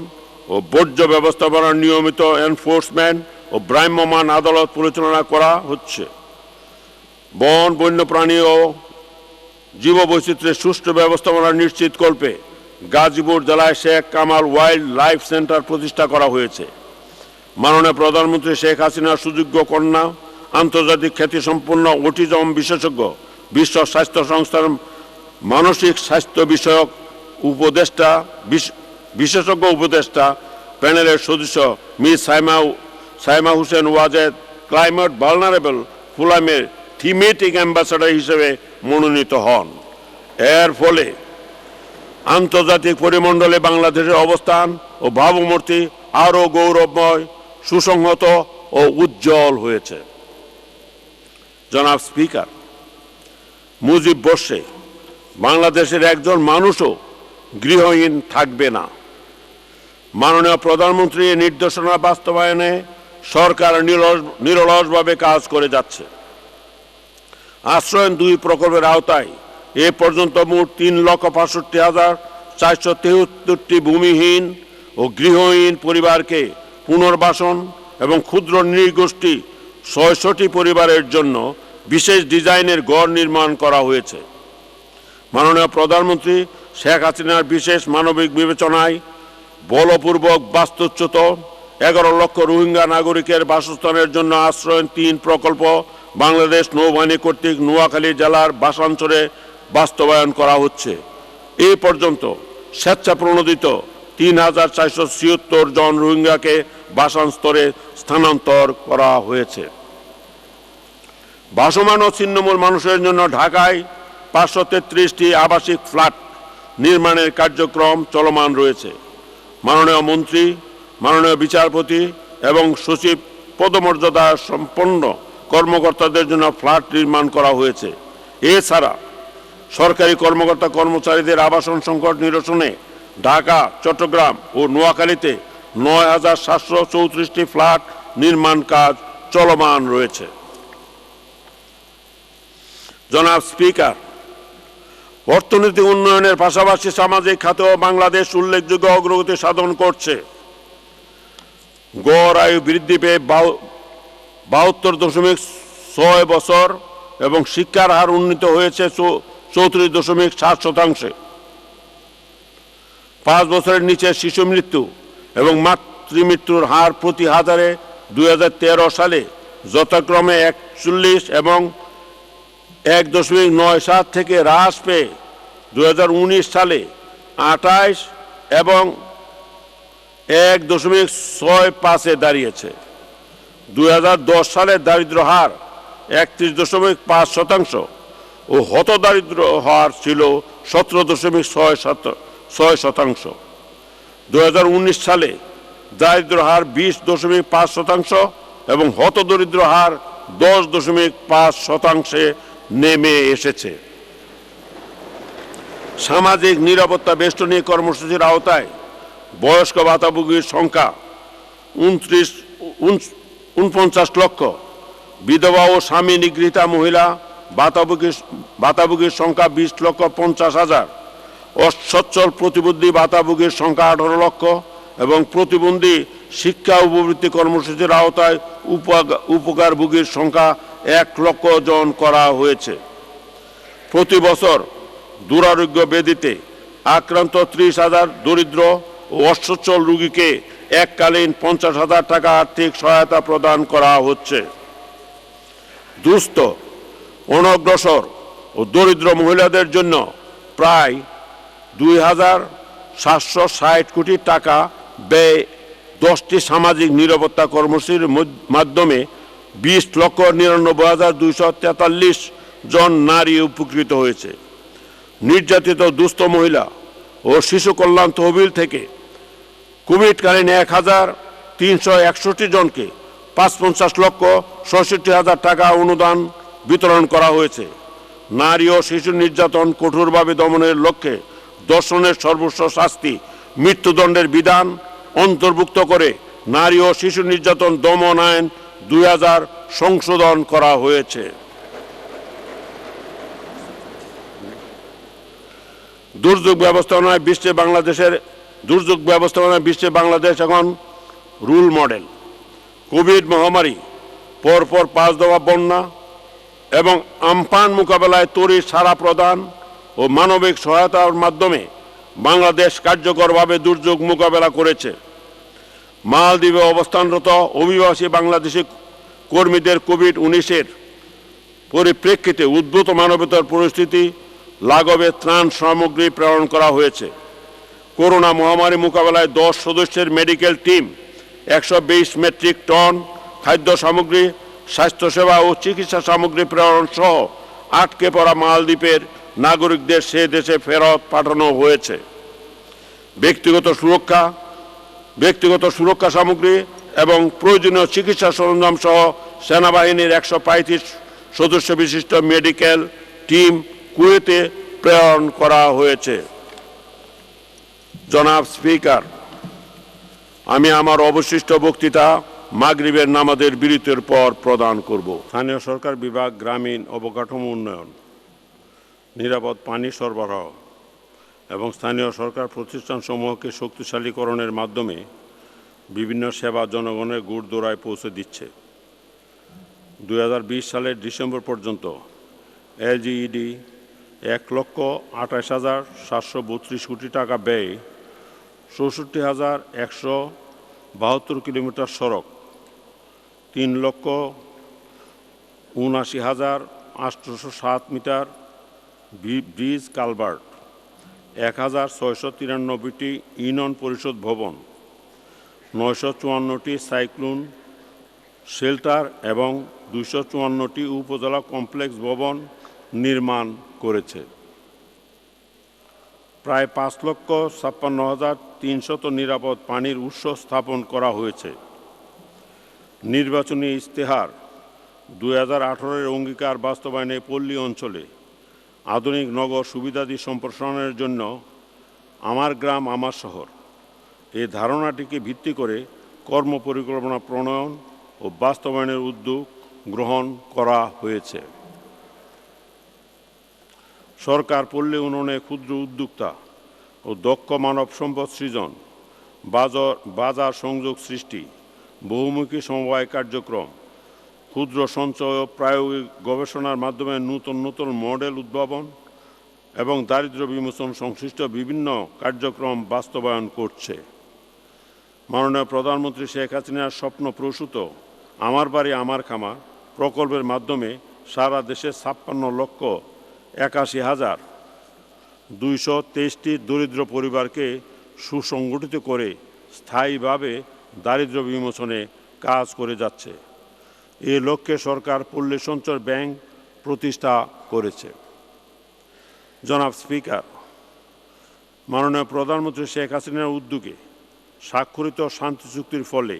ও বর্জ্য ব্যবস্থাপনার নিয়মিত এনফোর্সমেন্ট ও ভ্রাম্যমাণ আদালত পরিচালনা করা হচ্ছে। বন, বন্যপ্রাণী ও জীববৈচিত্র্যের সুষ্ঠু ব্যবস্থাপনা নিশ্চিতকল্পে গাজীপুর জেলায় Sheikh Kamal wild life centre প্রতিষ্ঠা করা হয়েছে। মাননীয় প্রধানমন্ত্রী শেখ হাসিনার সুযোগ্য কন্যা, আন্তর্জাতিক খ্যাতিসম্পন্ন অটিজম বিশেষজ্ঞ, বিশ্ব স্বাস্থ্য সংস্থার মানসিক স্বাস্থ্য বিষয়ক উপদেষ্টা বিশেষজ্ঞ উপদেষ্টা প্যানেলের সদস্য Miss Saima Hossain Wazed climate vulnerable ফোরামের থিমেটিক অ্যাম্বাসাডার হিসেবে মনোনীত হন। এর ফলে আন্তর্জাতিক পরিমণ্ডলে বাংলাদেশের অবস্থান ও ভাবমূর্তি আরও গৌরবময়, সুসংহত ও উজ্জ্বল হয়েছে। জনাব স্পিকার, মুজিব বর্ষে বাংলাদেশের একজন মানুষও গৃহহীন থাকবে না। মাননীয় প্রধানমন্ত্রীর নির্দেশনা বাস্তবায়নে সরকার নিরলসভাবে কাজ করে যাচ্ছে। আশ্রয়ন 2 প্রকল্পের আওতায় এ পর্যন্ত মোট 3,65,473টি ভূমিহীন ও গৃহহীন পরিবারকে পুনর্বাসন এবং ক্ষুদ্র নৃগোষ্ঠী 600টি পরিবারের জন্য বিশেষ ডিজাইনের গড় নির্মাণ করা হয়েছে। মাননীয় প্রধানমন্ত্রী শেখ হাসিনার বিশেষ মানবিক বিবেচনায় বলপূর্বক বাস্তুচ্যুত 11 লক্ষ রোহিঙ্গা নাগরিকের বাসস্থানের জন্য আশ্রয়ন 3 প্রকল্প বাংলাদেশ নৌবাহিনী কর্তৃক নোয়াখালী জেলার বাসাঞ্চলে বাস্তবায়ন করা হচ্ছে। এই পর্যন্ত স্বেচ্ছাপ্রণোদিত 3,476 জন রোহিঙ্গাকে বাসস্থানে স্থানান্তর করা হয়েছে। ভাসমান ও ছিন্নমূল মানুষের জন্য ঢাকায় 533টি আবাসিক ফ্ল্যাট নির্মাণের কার্যক্রম চলমান রয়েছে। মাননীয় মন্ত্রী, মাননীয় বিচারপতি এবং সচিব পদমর্যাদা সম্পন্ন কর্মকর্তাদের জন্য ফ্ল্যাট নির্মাণ করা হয়েছে। এছাড়া সরকারি কর্মকর্তা কর্মচারীদের আবাসন সংকট নিরসনে ঢাকা, চট্টগ্রাম ও নোয়াখালীতে 9,734টি ফ্ল্যাট নির্মাণ কাজ চলমান রয়েছে। জনাব স্পিকার, অর্থনৈতিক উন্নয়নের পাশাপাশি সামাজিক খাতেও বাংলাদেশ উল্লেখযোগ্য অগ্রগতি সাধন করছে। গড় আয়ু বৃদ্ধি পেয়ে 72.6 বছর এবং শিক্ষার হার উন্নীত হয়েছে 34.7%। 5 বছরের নিচে শিশু মৃত্যু এবং মাতৃমৃত্যুর হার প্রতি হাজারে 2013 সালে যথাক্রমে 41 এবং 1.97 থেকে হ্রাস পেয়ে 2019 সালে 28 এবং 1.65-এ দাঁড়িয়েছে। 2010 সালে দারিদ্র্য হার 31.5% ও হতদারিদ্র্য হার ছিল 17.6%। 2019 সালে দারিদ্র্য হার 20.5% এবং হতদরিদ্র হার 10.5%-এ নেমে এসেছে। সামাজিক নিরাপত্তা বেষ্টনী কর্মসূচির আওতায় বয়স্ক ভাতাভোগীর সংখ্যা 49 লক্ষ, বিধবা ও স্বামী নিগৃহীতা মহিলা ভাতাভোগীর সংখ্যা 20,50,000, অসচ্ছল প্রতিবন্ধী ভাতাভোগীর সংখ্যা 18 লক্ষ এবং প্রতিবন্ধী শিক্ষা উপবৃত্তি কর্মসূচির আওতায় উপকারভোগীর সংখ্যা 1 লক্ষ জন করা হয়েছে। প্রতি বছর দুরারোগ্য ব্যাধিতে আক্রান্ত 30,000 দরিদ্র ও অসচ্ছল রোগীকে এককালীন 50,000 টাকা আর্থিক সহায়তা প্রদান করা হচ্ছে। দুস্থ, অনগ্রসর ও দরিদ্র মহিলাদের জন্য প্রায় 2,760 কোটি টাকা ব্যয় 10টি সামাজিক নিরাপত্তা কর্মসূচির মাধ্যমে 20,99,243 জন নারী উপকৃত হয়েছে। নির্যাতিত দুস্থ মহিলা ও শিশু কল্যাণ তহবিল থেকে কোভিডকালীন 1,361 জনকে 5,50,66,000 টাকা অনুদান বিতরণ করা হয়েছে। নারী ও শিশু নির্যাতন কঠোরভাবে দমনের লক্ষ্যে ধর্ষণের সর্বোচ্চ শাস্তি মৃত্যুদণ্ডের বিধান অন্তর্ভুক্ত করে নারী ও শিশু নির্যাতন দমন আইন 2000 সংশোধন করা হয়েছে। দুর্যোগ ব্যবস্থাপনায় বিশ্বে বাংলাদেশ এখন রোল মডেল। কোভিড মহামারী, পরপর 5 দফা বন্যা এবং আমফান মোকাবেলায় তড়িৎ সাড়া প্রদান ও মানবিক সহায়তার মাধ্যমে বাংলাদেশ কার্যকরভাবে দুর্যোগ মোকাবেলা করেছে। মালদ্বীপে অবস্থানরত অভিবাসী বাংলাদেশি কর্মীদের কোভিড-19 পরিপ্রেক্ষিতে উদ্ভূত মানবতার পরিস্থিতি লাঘবে ত্রাণ সামগ্রী প্রেরণ করা হয়েছে। করোনা মহামারী মোকাবেলায় 10 সদস্যের মেডিকেল টিম 120 মেট্রিক টন খাদ্য সামগ্রী, স্বাস্থ্যসেবা ও চিকিৎসা সামগ্রী প্রেরণ সহ আটকে পড়া মালদ্বীপের নাগরিকদের সে দেশে ফেরত পাঠানো হয়েছে। ব্যক্তিগত সুরক্ষা সামগ্রী এবং প্রয়োজনীয় চিকিৎসা সরঞ্জাম সহ সেনাবাহিনীর 135 সদস্য বিশিষ্ট মেডিকেল টিম কুয়েতে প্রেরণ করা হয়েছে। জনাব স্পিকার, আমি আমার অবশিষ্ট বক্তৃতা মাগরিবের নামাজের বিরতির পর প্রদান করব। স্থানীয় সরকার বিভাগ, গ্রামীণ অবকাঠামো উন্নয়ন, নিরাপদ পানি সরবরাহ এবং স্থানীয় সরকার প্রতিষ্ঠানসমূহকে শক্তিশালীকরণের মাধ্যমে বিভিন্ন সেবা জনগণের গুড়দোড়ায় পৌঁছে দিচ্ছে। 2020 সালের ডিসেম্বর পর্যন্ত এলজিইডি 1,28,732 কোটি টাকা ব্যয়ে 64,172 কিলোমিটার সড়ক, 3,79,807 মিটার ব্রিজ কালভার্ট, 1,693টি ইউনিয়ন পরিষদ ভবন, 954টি সাইক্লোন শেল্টার এবং 254টি উপজেলা কমপ্লেক্স ভবন নির্মাণ করেছে। প্রায় 5,56,300 নিরাপদ পানির উৎস স্থাপন করা হয়েছে। নির্বাচনী ইশতেহার 2018-এর অঙ্গীকার বাস্তবায়নে পল্লী অঞ্চলে আধুনিক নগর সুবিধাদি সম্প্রসারণের জন্য আমার গ্রাম আমার শহর এই ধারণাটিকে ভিত্তি করে কর্মপরিকল্পনা প্রণয়ন ও বাস্তবায়নের উদ্যোগ গ্রহণ করা হয়েছে। সরকার পল্লী উন্নয়নে ক্ষুদ্র উদ্যোক্তা ও দক্ষ মানব সম্পদ সৃজন, বাজার সংযোগ সৃষ্টি, বহুমুখী সমবায় কার্যক্রম, ক্ষুদ্র সঞ্চয় ও প্রায়োগিক গবেষণার মাধ্যমে নতুন নতুন মডেল উদ্ভাবন এবং দারিদ্র্য বিমোচন সংশ্লিষ্ট বিভিন্ন কার্যক্রম বাস্তবায়ন করছে। মাননীয় প্রধানমন্ত্রী শেখ হাসিনার স্বপ্নপ্রসূত আমার বাড়ি আমার খামার প্রকল্পের মাধ্যমে সারা দেশে 56,81,223টি দরিদ্র পরিবারকে সুসংগঠিত করে স্থায়ীভাবে দারিদ্র্য বিমোচনে কাজ করে যাচ্ছে। এ লক্ষ্যে সরকার পল্লী সঞ্চয় ব্যাংক প্রতিষ্ঠা করেছে। জনাব স্পিকার, মাননীয় প্রধানমন্ত্রী শেখ হাসিনার উদ্যোগে স্বাক্ষরিত শান্তি চুক্তির ফলে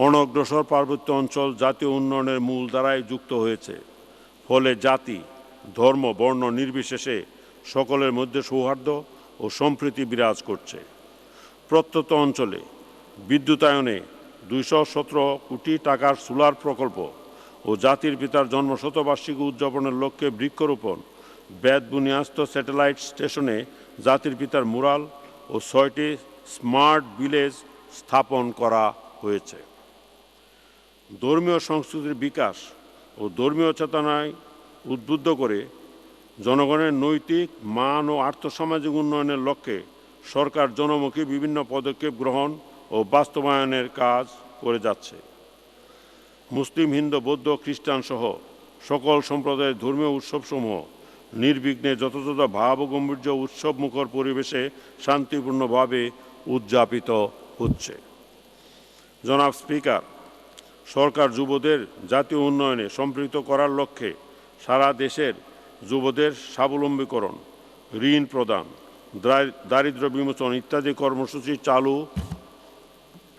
অনগ্রসর পার্বত্য অঞ্চল জাতীয় উন্নয়নের মূলধারায় যুক্ত হয়েছে। ফলে জাতি, ধর্ম, বর্ণ নির্বিশেষে সকলের মধ্যে সৌহার্দ্য ও সম্প্রীতি বিরাজ করছে। প্রত্যন্ত অঞ্চলে বিদ্যুতায়নে 217 কোটি টাকার সোলার প্রকল্প ও জাতির পিতার জন্মশতবার্ষিকী উদযাপনের লক্ষ্যে বৃক্ষরোপণ, বেতবুনিয়াস্ত স্যাটেলাইট স্টেশনে জাতির পিতার মুরাল ও 6টি স্মার্ট ভিলেজ স্থাপন করা হয়েছে। ধর্মীয় সংস্কৃতির বিকাশ ও ধর্মীয় চেতনায় উদ্বুদ্ধ করে জনগণের নৈতিক, মান ও আর্থসামাজিক উন্নয়নের লক্ষ্যে সরকার জনমুখী বিভিন্ন পদক্ষেপ গ্রহণ ও বাস্তবায়নের কাজ করে যাচ্ছে। মুসলিম, হিন্দু, বৌদ্ধ, খ্রিস্টান সহ সকল সম্প্রদায়ের ধর্মীয় উৎসবসমূহ নির্বিঘ্নে যথাযথ ভাব ও গাম্ভীর্য উৎসবমুখর পরিবেশে শান্তিপূর্ণভাবে উদযাপিত হচ্ছে। জনাব স্পিকার, সরকার যুবদের জাতীয় উন্নয়নে সম্পৃক্ত করার লক্ষ্যে সারা দেশের যুবদের স্বাবলম্বীকরণ, ঋণ প্রদান, দারিদ্র্য বিমোচন ইত্যাদি কর্মসূচি চালু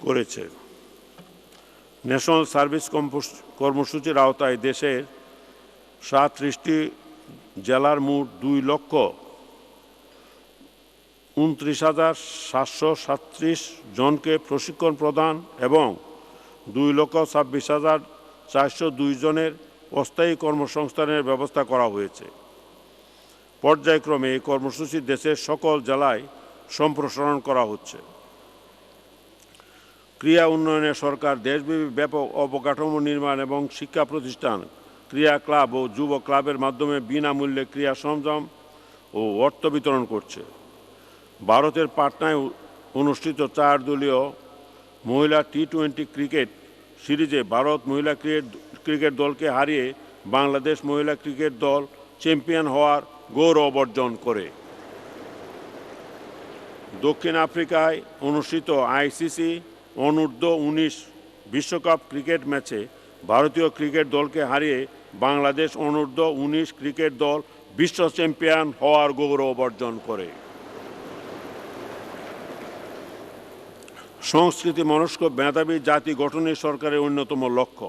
করেছে। ন্যাশনাল সার্ভিস কর্মসূচির আওতায় দেশের 37টি জেলার মোট 2,29,737 জনকে প্রশিক্ষণ প্রদান এবং 2,26,402 জনের অস্থায়ী কর্মসংস্থানের ব্যবস্থা করা হয়েছে। পর্যায়ক্রমে এই কর্মসূচি দেশের সকল জেলায় সম্প্রসারণ করা হচ্ছে। ক্রীড়া উন্নয়নে সরকার দেশব্যাপী ব্যাপক অবকাঠামো নির্মাণ এবং শিক্ষা প্রতিষ্ঠান, ক্রীড়া ক্লাব ও যুব ক্লাবের মাধ্যমে বিনামূল্যে ক্রীড়া সরঞ্জাম ও অর্থ বিতরণ করছে। ভারতের পাটনায় অনুষ্ঠিত 4 দলীয় মহিলা টি-20 ক্রিকেট সিরিজে ভারত মহিলা ক্রিকেট দলকে হারিয়ে বাংলাদেশ মহিলা ক্রিকেট দল চ্যাম্পিয়ন হওয়ার গৌরব অর্জন করে। দক্ষিণ আফ্রিকায় অনুষ্ঠিত আইসিসি অনূর্ধ্ব-19 বিশ্বকাপ ক্রিকেট ম্যাচে ভারতীয় ক্রিকেট দলকে হারিয়ে বাংলাদেশ অনূর্ধ্ব-19 ক্রিকেট দল বিশ্ব চ্যাম্পিয়ন হওয়ার গৌরব অর্জন করে। সংস্কৃতি মনস্ক মেধাবী জাতি গঠনই সরকারের অন্যতম লক্ষ্য।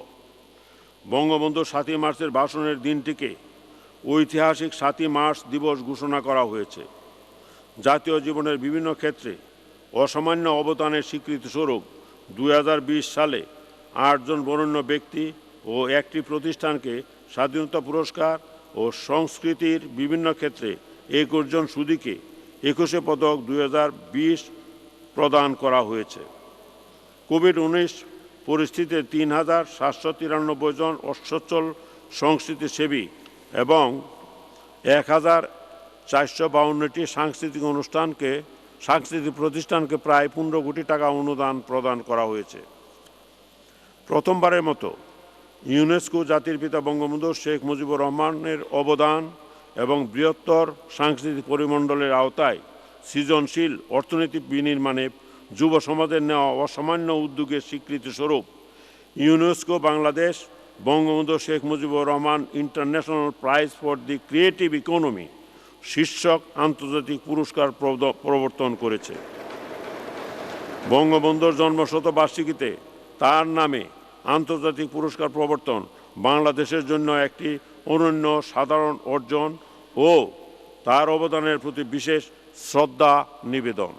বঙ্গবন্ধু 7 মার্চের ভাষণের দিনটিকে ঐতিহাসিক 7 মার্চ দিবস ঘোষণা করা হয়েছে। জাতীয় জীবনের বিভিন্ন ক্ষেত্রে অসামান্য অবদানের স্বীকৃতিস্বরূপ 2020 সালে 8 জন বরেণ্য ব্যক্তি ও একটি প্রতিষ্ঠানকে স্বাধীনতা পুরস্কার ও সংস্কৃতির বিভিন্ন ক্ষেত্রে 21 জন সুধীকে 21 পদক 2020 প্রদান করা হয়েছে। কোভিড-19 পরিস্থিতিতে 3793 জন অসচ্ছল সংস্কৃতিসেবী এবং 1452টি সাংস্কৃতিক প্রতিষ্ঠানকে প্রায় 15 কোটি টাকা অনুদান প্রদান করা হয়েছে। প্রথমবারের মতো ইউনেস্কো জাতির পিতা বঙ্গবন্ধু শেখ মুজিবুর রহমানের অবদান এবং বৃহত্তর সাংস্কৃতিক পরিমণ্ডলের আওতায় সৃজনশীল অর্থনীতি বিনির্মাণে যুব সমাজের নেওয়া অসামান্য উদ্যোগের স্বীকৃতিস্বরূপ UNESCO Bangladesh Bangabandhu Sheikh Mujibur Rahman international prize for the creative economy শীর্ষক আন্তর্জাতিক পুরস্কার প্রবর্তন করেছে। বঙ্গবন্ধুর জন্মশতবার্ষিকীতে তার নামে আন্তর্জাতিক পুরস্কার প্রবর্তন বাংলাদেশের জন্য একটি অনন্য সাধারণ অর্জন ও তার অবদানের প্রতি বিশেষ শ্রদ্ধা নিবেদন।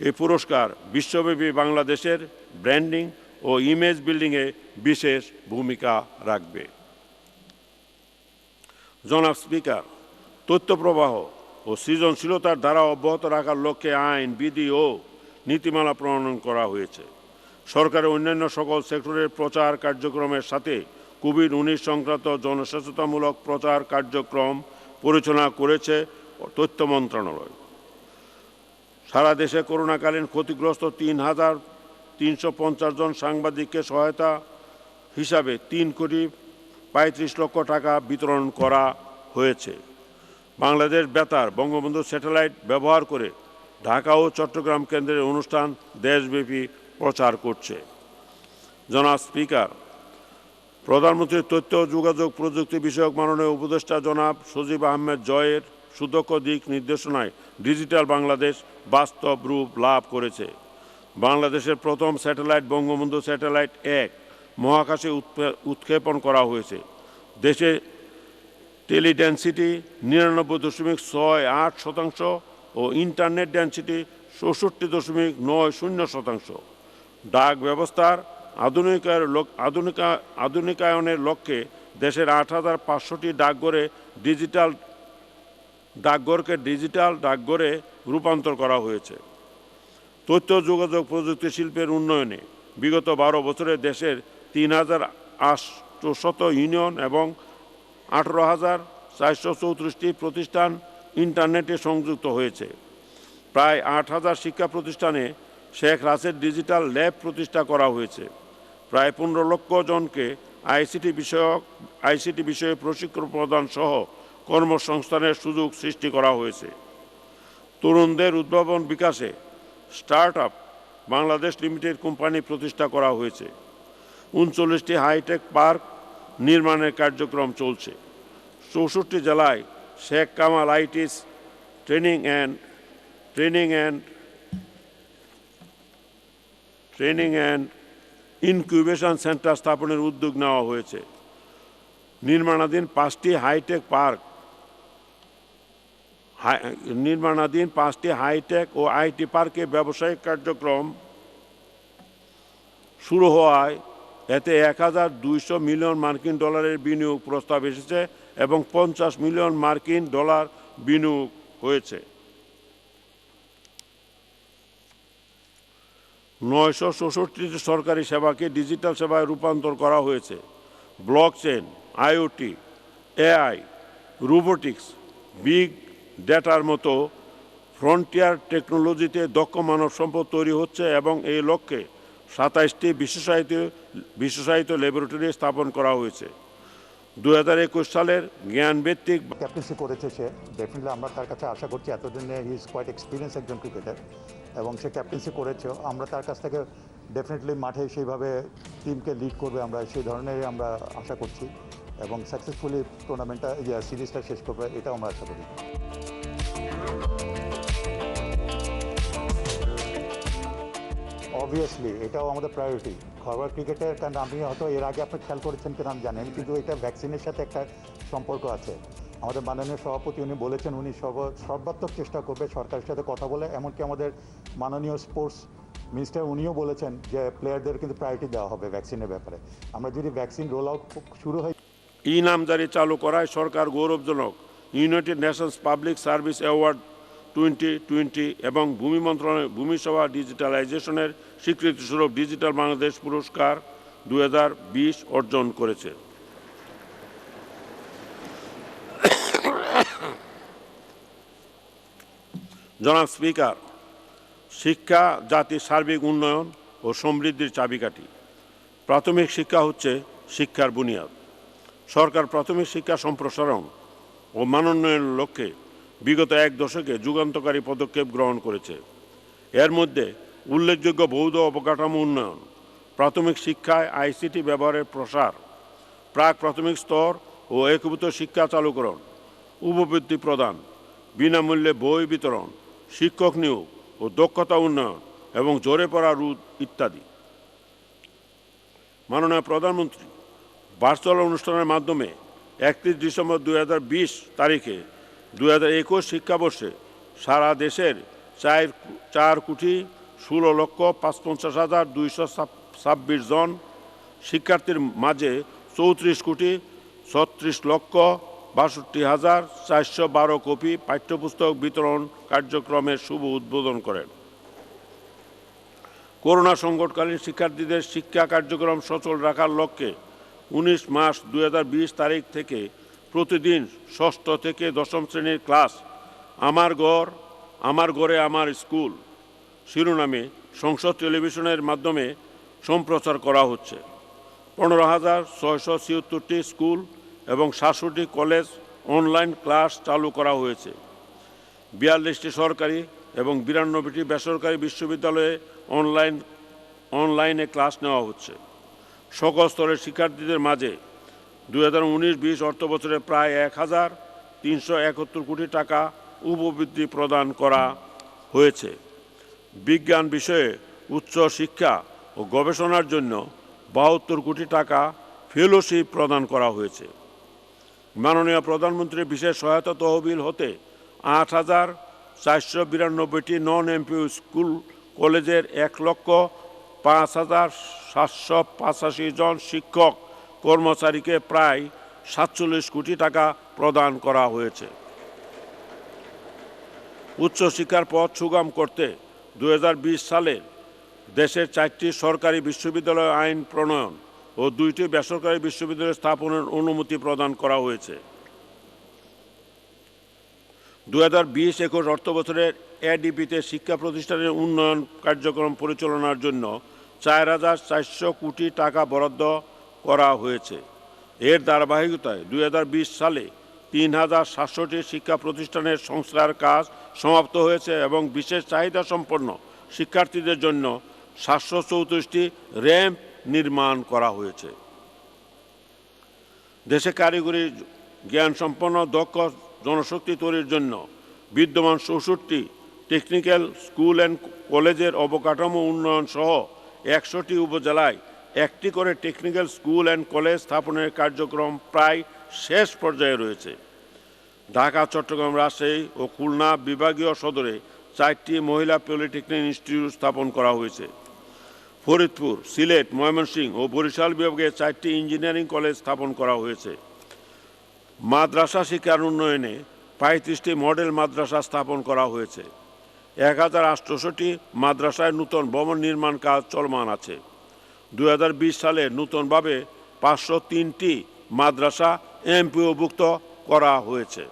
এই পুরস্কার বিশ্বব্যাপী বাংলাদেশের ব্র্যান্ডিং ও ইমেজ বিল্ডিংয়ে বিশেষ ভূমিকা রাখবে। জনাব স্পিকার, তথ্য প্রবাহ ও সৃজনশীলতার ধারা অব্যাহত রাখার লক্ষ্যে আইন, বিধি ও নীতিমালা প্রণয়ন করা হয়েছে। সরকারের অন্যান্য সকল সেক্টরের প্রচার কার্যক্রমের সাথে কোভিড-19 সংক্রান্ত জনসচেতনতামূলক প্রচার কার্যক্রম পরিচালনা করেছে তথ্য মন্ত্রণালয়। সারা দেশে করোনাকালীন ক্ষতিগ্রস্ত 3350 জন সাংবাদিককে সহায়তা হিসাবে 3,35,00,000 টাকা বিতরণ করা হয়েছে। বাংলাদেশ বেতার বঙ্গবন্ধু স্যাটেলাইট ব্যবহার করে ঢাকা ও চট্টগ্রাম কেন্দ্রের অনুষ্ঠান দেশব্যাপী প্রচার করছে। জনাব স্পিকার, প্রধানমন্ত্রীর তথ্য ও যোগাযোগ প্রযুক্তি বিষয়ক মাননীয় উপদেষ্টা জনাব সজীব আহমেদ জয়ের সুদক্ষ দিক নির্দেশনায় ডিজিটাল বাংলাদেশ বাস্তব রূপ লাভ করেছে। বাংলাদেশের প্রথম স্যাটেলাইট বঙ্গবন্ধু স্যাটেলাইট 1 মহাকাশে উৎক্ষেপণ করা হয়েছে। দেশে টেলিডেন্সিটি 99.68% ও ইন্টারনেট ডেন্সিটি 64.90%। ডাক ব্যবস্থার আধুনিকায়নের লক্ষ্যে দেশের 8,500টি ডাকঘরকে ডিজিটাল ডাকঘরে রূপান্তর করা হয়েছে। তথ্য যোগাযোগ প্রযুক্তি শিল্পের উন্নয়নে বিগত 12 বছরে দেশের 3,800 ইউনিয়ন এবং 18,434টি প্রতিষ্ঠান ইন্টারনেটে সংযুক্ত হয়েছে। প্রায় 8,000 শিক্ষা প্রতিষ্ঠানে শেখ রাসেল ডিজিটাল ল্যাব প্রতিষ্ঠা করা হয়েছে। প্রায় 15 লক্ষ জনকে আইসিটি বিষয়ে প্রশিক্ষণ প্রদান সহ কর্মসংস্থানের সুযোগ সৃষ্টি করা হয়েছে। তরুণদের উদ্ভাবন বিকাশে স্টার্টআপ বাংলাদেশ লিমিটেড কোম্পানি প্রতিষ্ঠা করা হয়েছে। 39টি হাইটেক পার্ক নির্মাণের কার্যক্রম চলছে। 64 জেলায় Sheikh Kamal itis training and incubation centre স্থাপনের উদ্যোগ নেওয়া হয়েছে। নির্মাণাধীন 5টি হাইটেক ও আইটি পার্কে ব্যবসায়িক কার্যক্রম শুরু হওয়ায় এতে 1,200 মিলিয়ন মার্কিন ডলারের বিনিয়োগ প্রস্তাব এসেছে এবং 50 মিলিয়ন মার্কিন ডলার বিনিয়োগ হয়েছে। 964টি সরকারি সেবাকে ডিজিটাল সেবায় রূপান্তর করা হয়েছে। Blockchain, IoT, AI, robotics, big ডেটার মতো ফ্রন্টিয়ার টেকনোলজিতে দক্ষ মানব সম্পদ তৈরি হচ্ছে এবং এই লক্ষ্যে 27টি বিশেষায়িত ল্যাবরেটরি স্থাপন করা হয়েছে। 2021 সালের জ্ঞানভিত্তিক ক্যাপ্টেন্সি করেছে সে, ডেফিনেটলি আমরা তার কাছে আশা করছি, এতদিনে হি ইজ কোয়াইট এক্সপিরিয়েন্স একজন ক্রিকেটার এবং সে ক্যাপ্টেন্সি করেছেও। আমরা তার কাছ থেকে ডেফিনেটলি মাঠে সেইভাবে টিমকে লিড করবে, আমরা সেই ধরনেরই আমরা আশা করছি এবং সাকসেসফুলি টুর্নামেন্টটা সিরিজটা শেষ করবে, এটাও আমরা আশা করি। অবভিয়াসলি এটাও আমাদের প্রায়োরিটি ঘরোয়া ক্রিকেটের, কারণ আমি হয়তো এর আগে আপনি খেয়াল করেছেন কিনা আমি জানেন, কিন্তু এটা ভ্যাকসিনের সাথে একটা সম্পর্ক আছে। আমাদের মাননীয় সভাপতি উনি বলেছেন উনি সর্বাত্মক চেষ্টা করবে সরকারের সাথে কথা বলে, এমনকি আমাদের মাননীয় স্পোর্টস মিনিস্টার উনিও বলেছেন যে প্লেয়ারদের কিন্তু প্রায়োরিটি দেওয়া হবে ভ্যাকসিনের ব্যাপারে। আমরা যদি ভ্যাকসিন রোল আউট শুরু হয়, ইনামজারি চালু করায় সরকার গৌরবজনক। United Nations public service award 2020 এবং ভূমি মন্ত্রণালয় ভূমি সেবা ডিজিটালাইজেশনের স্বীকৃতিস্বরূপ ডিজিটাল বাংলাদেশ পুরস্কার 2020 অর্জন করেছে। জনাব স্পিকার, শিক্ষা জাতির সার্বিক উন্নয়ন ও সমৃদ্ধির চাবিকাঠি। প্রাথমিক শিক্ষা হচ্ছে শিক্ষার বুনিয়াদ। সরকার প্রাথমিক শিক্ষা সম্প্রসারণ ও মানোন্নয়নের লক্ষ্যে বিগত এক দশকে যুগান্তকারী পদক্ষেপ গ্রহণ করেছে। এর মধ্যে উল্লেখযোগ্য বহুধ অবকাঠামো উন্নয়ন, প্রাথমিক শিক্ষায় আইসিটি ব্যবহারের প্রসার, প্রাক প্রাথমিক স্তর ও একীভূত শিক্ষা চালুকরণ, উপবৃত্তি প্রদান, বিনামূল্যে বই বিতরণ, শিক্ষক নিয়োগ ও দক্ষতা উন্নয়ন এবং ঝরে পড়া রোধ ইত্যাদি। মাননীয় প্রধানমন্ত্রী ভার্চুয়াল অনুষ্ঠানের মাধ্যমে 31 ডিসেম্বর 2020 তারিখে 2021 শিক্ষাবর্ষে সারা দেশের 4,16,55,226 জন শিক্ষার্থীর মাঝে 34,36,62,412 কপি পাঠ্যপুস্তক বিতরণ কার্যক্রমের শুভ উদ্বোধন করেন। করোনা সংকটকালীন শিক্ষার্থীদের শিক্ষা কার্যক্রম সচল রাখার লক্ষ্যে 19 মার্চ 2020 তারিখ থেকে প্রতিদিন ষষ্ঠ থেকে দশম শ্রেণীর ক্লাস আমার ঘরে আমার স্কুল শিরোনামে সংসদ টেলিভিশনের মাধ্যমে সম্প্রচার করা হচ্ছে। 15,676টি স্কুল এবং 67টি কলেজ অনলাইন ক্লাস চালু করা হয়েছে। 42টি সরকারি এবং 92টি বেসরকারি বিশ্ববিদ্যালয়ে অনলাইনে ক্লাস নেওয়া হচ্ছে। সকল স্তরের শিক্ষার্থীদের মাঝে 2019-20 অর্থবছরে প্রায় 1,371 কোটি টাকা উপবৃত্তি প্রদান করা হয়েছে। বিজ্ঞান বিষয়ে উচ্চ শিক্ষা ও গবেষণার জন্য 72 কোটি টাকা ফেলোশিপ প্রদান করা হয়েছে। মাননীয় প্রধানমন্ত্রীর বিশেষ সহায়তা তহবিল হতে 8,492টি নন এমপিও স্কুল কলেজের 1,05,785 জন শিক্ষক কর্মচারীকে প্রায় 47 কোটি টাকা প্রদান করা হয়েছে। উচ্চশিক্ষার পথ সুগম করতে 2020 সালে দেশের 4টি সরকারি বিশ্ববিদ্যালয় আইন প্রণয়ন ও 2টি বেসরকারি বিশ্ববিদ্যালয় স্থাপনের অনুমতি প্রদান করা হয়েছে। 2020-21 অর্থবছরের এডিপিতে শিক্ষা প্রতিষ্ঠানের উন্নয়ন কার্যক্রম পরিচালনার জন্য 4,400 কোটি টাকা বরাদ্দ করা হয়েছে। এর ধারাবাহিকতায় 2020 সালে 3,700টি শিক্ষা প্রতিষ্ঠানের সংস্কার কাজ সমাপ্ত হয়েছে এবং বিশেষ চাহিদা সম্পন্ন শিক্ষার্থীদের জন্য 734টি র্যাম্প নির্মাণ করা হয়েছে। দেশে কারিগরি জ্ঞান সম্পন্ন দক্ষ জনশক্তি তৈরির জন্য বিদ্যমান 64টি টেকনিক্যাল স্কুল অ্যান্ড কলেজের অবকাঠামো উন্নয়ন সহ 100টি উপজেলায় একটি করে টেকনিক্যাল স্কুল অ্যান্ড কলেজ স্থাপনের কার্যক্রম প্রায় শেষ পর্যায়ে রয়েছে। ঢাকা, চট্টগ্রাম, রাজশাহী ও খুলনা বিভাগীয় সদরে 4টি মহিলা পলিটেকনিক ইনস্টিটিউট স্থাপন করা হয়েছে। ফরিদপুর, সিলেট, ময়মনসিংহ ও বরিশাল বিভাগে 4টি ইঞ্জিনিয়ারিং কলেজ স্থাপন করা হয়েছে। মাদ্রাসা শিক্ষার উন্নয়নে 35টি মডেল মাদ্রাসা স্থাপন করা হয়েছে। 1,800টি মাদ্রাসায় নূতন ভবন নির্মাণ কাজ চলমান আছে। 2020 সালে নূতনভাবে 503টি মাদ্রাসা এমপিওভুক্ত করা হয়েছে।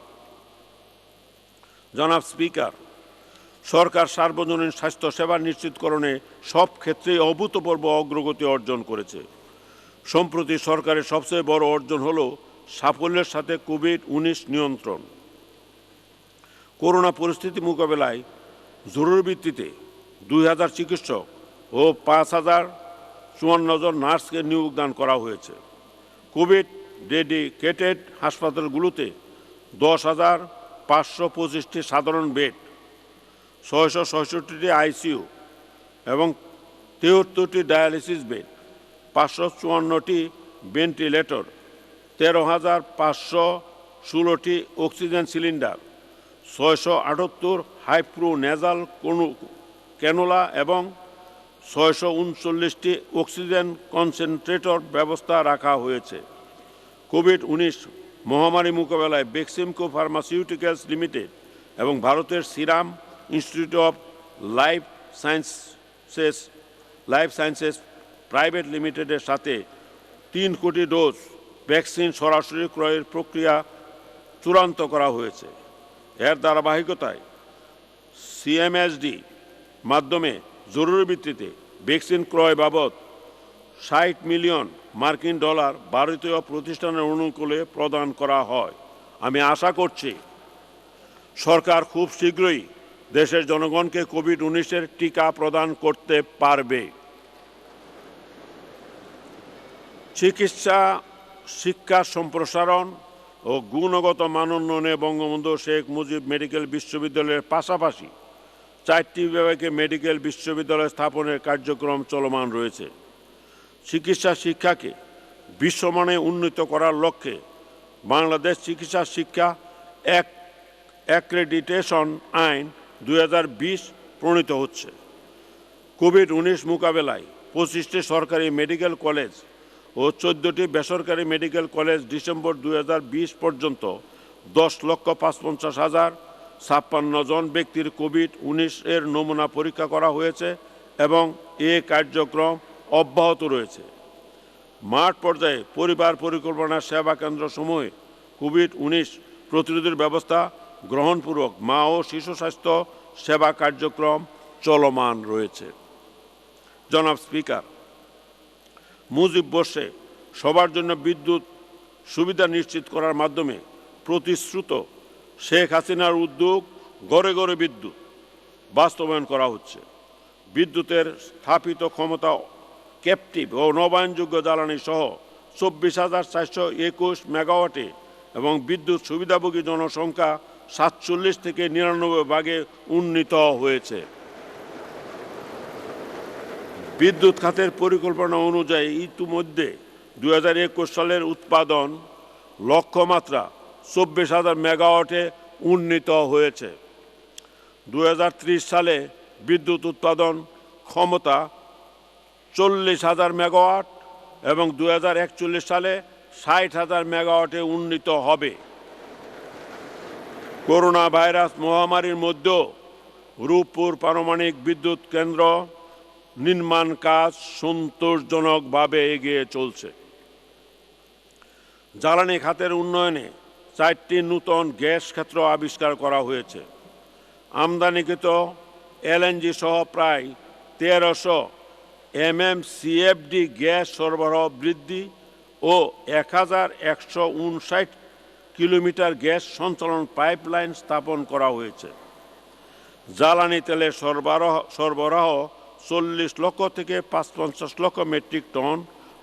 জনাব স্পিকার, সরকার সার্বজনীন স্বাস্থ্যসেবা নিশ্চিতকরণে সব ক্ষেত্রেই অভূতপূর্ব অগ্রগতি অর্জন করেছে। সম্প্রতি সরকারের সবচেয়ে বড় অর্জন হল সাফল্যের সাথে কোভিড-19 নিয়ন্ত্রণ। করোনা পরিস্থিতি মোকাবেলায় জরুরি ভিত্তিতে 2000 চিকিৎসক ও 5054 জন নার্সকে নিয়োগদান করা হয়েছে। কোভিড ডেডিকেটেড হাসপাতালগুলোতে 10,525টি সাধারণ বেড, 666টি আইসিইউ এবং 73টি ডায়ালিসিস বেড, 554টি ভেন্টিলেটর, 13,516টি oxygen cylinder, 678 high flow nasal cannula এবং 639টি অক্সিজেন কনসেন্ট্রেটর ব্যবস্থা রাখা হয়েছে। কোভিড-19 মহামারী মোকাবেলায় বেক্সিমকো ফার্মাসিউটিক্যালস লিমিটেড এবং ভারতের serum institute of life sciences private লিমিটেডের সাথে 3 কোটি ডোজ ভ্যাকসিন সরাসরি ক্রয়ের প্রক্রিয়া চূড়ান্ত করা হয়েছে। এর ধারাবাহিকতায় সিএমএসডি মাধ্যমে জরুরি ভিত্তিতে ভ্যাকসিন ক্রয় বাবদ 60 মিলিয়ন মার্কিন ডলার ভারতীয় প্রতিষ্ঠানের অনুকূলে প্রদান করা হয়। আমি আশা করছি সরকার খুব শীঘ্রই দেশের জনগণকে কোভিড-19 টিকা প্রদান করতে পারবে। চিকিৎসা শিক্ষার সম্প্রসারণ ও গুণগত মান উন্নয়নে বঙ্গবন্ধু শেখ মুজিব মেডিকেল বিশ্ববিদ্যালয়ের পাশাপাশি 4টি বিভাগে মেডিকেল বিশ্ববিদ্যালয় স্থাপনের কার্যক্রম চলমান রয়েছে। চিকিৎসা শিক্ষাকে বিশ্বমানে উন্নীত করার লক্ষ্যে বাংলাদেশ চিকিৎসা শিক্ষা অ্যাক্রেডিটেশন আইন 2020 প্রণীত হচ্ছে। কোভিড-19 মোকাবেলায় 25টি সরকারি মেডিকেল কলেজ ও 14টি বেসরকারি মেডিকেল কলেজ ডিসেম্বর 2020 পর্যন্ত 10,55,056 জন ব্যক্তির কোভিড-19 এর নমুনা পরীক্ষা করা হয়েছে এবং এ কার্যক্রম অব্যাহত রয়েছে। মাঠ পর্যায়ে পরিবার পরিকল্পনা সেবা কেন্দ্রসমূহে কোভিড-19 প্রতিরোধের ব্যবস্থা গ্রহণপূর্বক মা ও শিশু স্বাস্থ্য সেবা কার্যক্রম চলমান রয়েছে। জনাব স্পিকার, মুজিব বর্ষে সবার জন্য বিদ্যুৎ সুবিধা নিশ্চিত করার মাধ্যমে প্রতিশ্রুত শেখ হাসিনার উদ্যোগ ঘরে ঘরে বিদ্যুৎ বাস্তবায়ন করা হচ্ছে। বিদ্যুতের স্থাপিত ক্ষমতা ক্যাপটিভ ও নবায়নযোগ্য জ্বালানি সহ 24,421 মেগাওয়াটে এবং বিদ্যুৎ সুবিধাভোগী জনসংখ্যা 47 থেকে 99 ভাগে উন্নীত হয়েছে। বিদ্যুৎ খাতের পরিকল্পনা অনুযায়ী ইতিমধ্যে 2021 সালের উৎপাদন লক্ষ্যমাত্রা 24,000 মেগাওয়াটে উন্নীত হয়েছে। 2030 সালে বিদ্যুৎ উৎপাদন ক্ষমতা 40,000 মেগাওয়াট এবং 2041 সালে 60,000 মেগাওয়াটে উন্নীত হবে। করোনা ভাইরাস মহামারীর মধ্যেও রূপপুর পারমাণবিক বিদ্যুৎ কেন্দ্র নির্মাণ কাজ সন্তোষজনকভাবে এগিয়ে চলছে। জ্বালানি খাতের উন্নয়নে 4টি নূতন গ্যাস ক্ষেত্র আবিষ্কার করা হয়েছে। আমদানিকৃত এলএনজি সহ প্রায় 1300 MMCFD গ্যাস সরবরাহ বৃদ্ধি ও 1159 কিলোমিটার গ্যাস সঞ্চালন পাইপলাইন স্থাপন করা হয়েছে। জ্বালানি তেলের সরবরাহ 40 লক্ষ থেকে 55 লক্ষ মেট্রিক টন,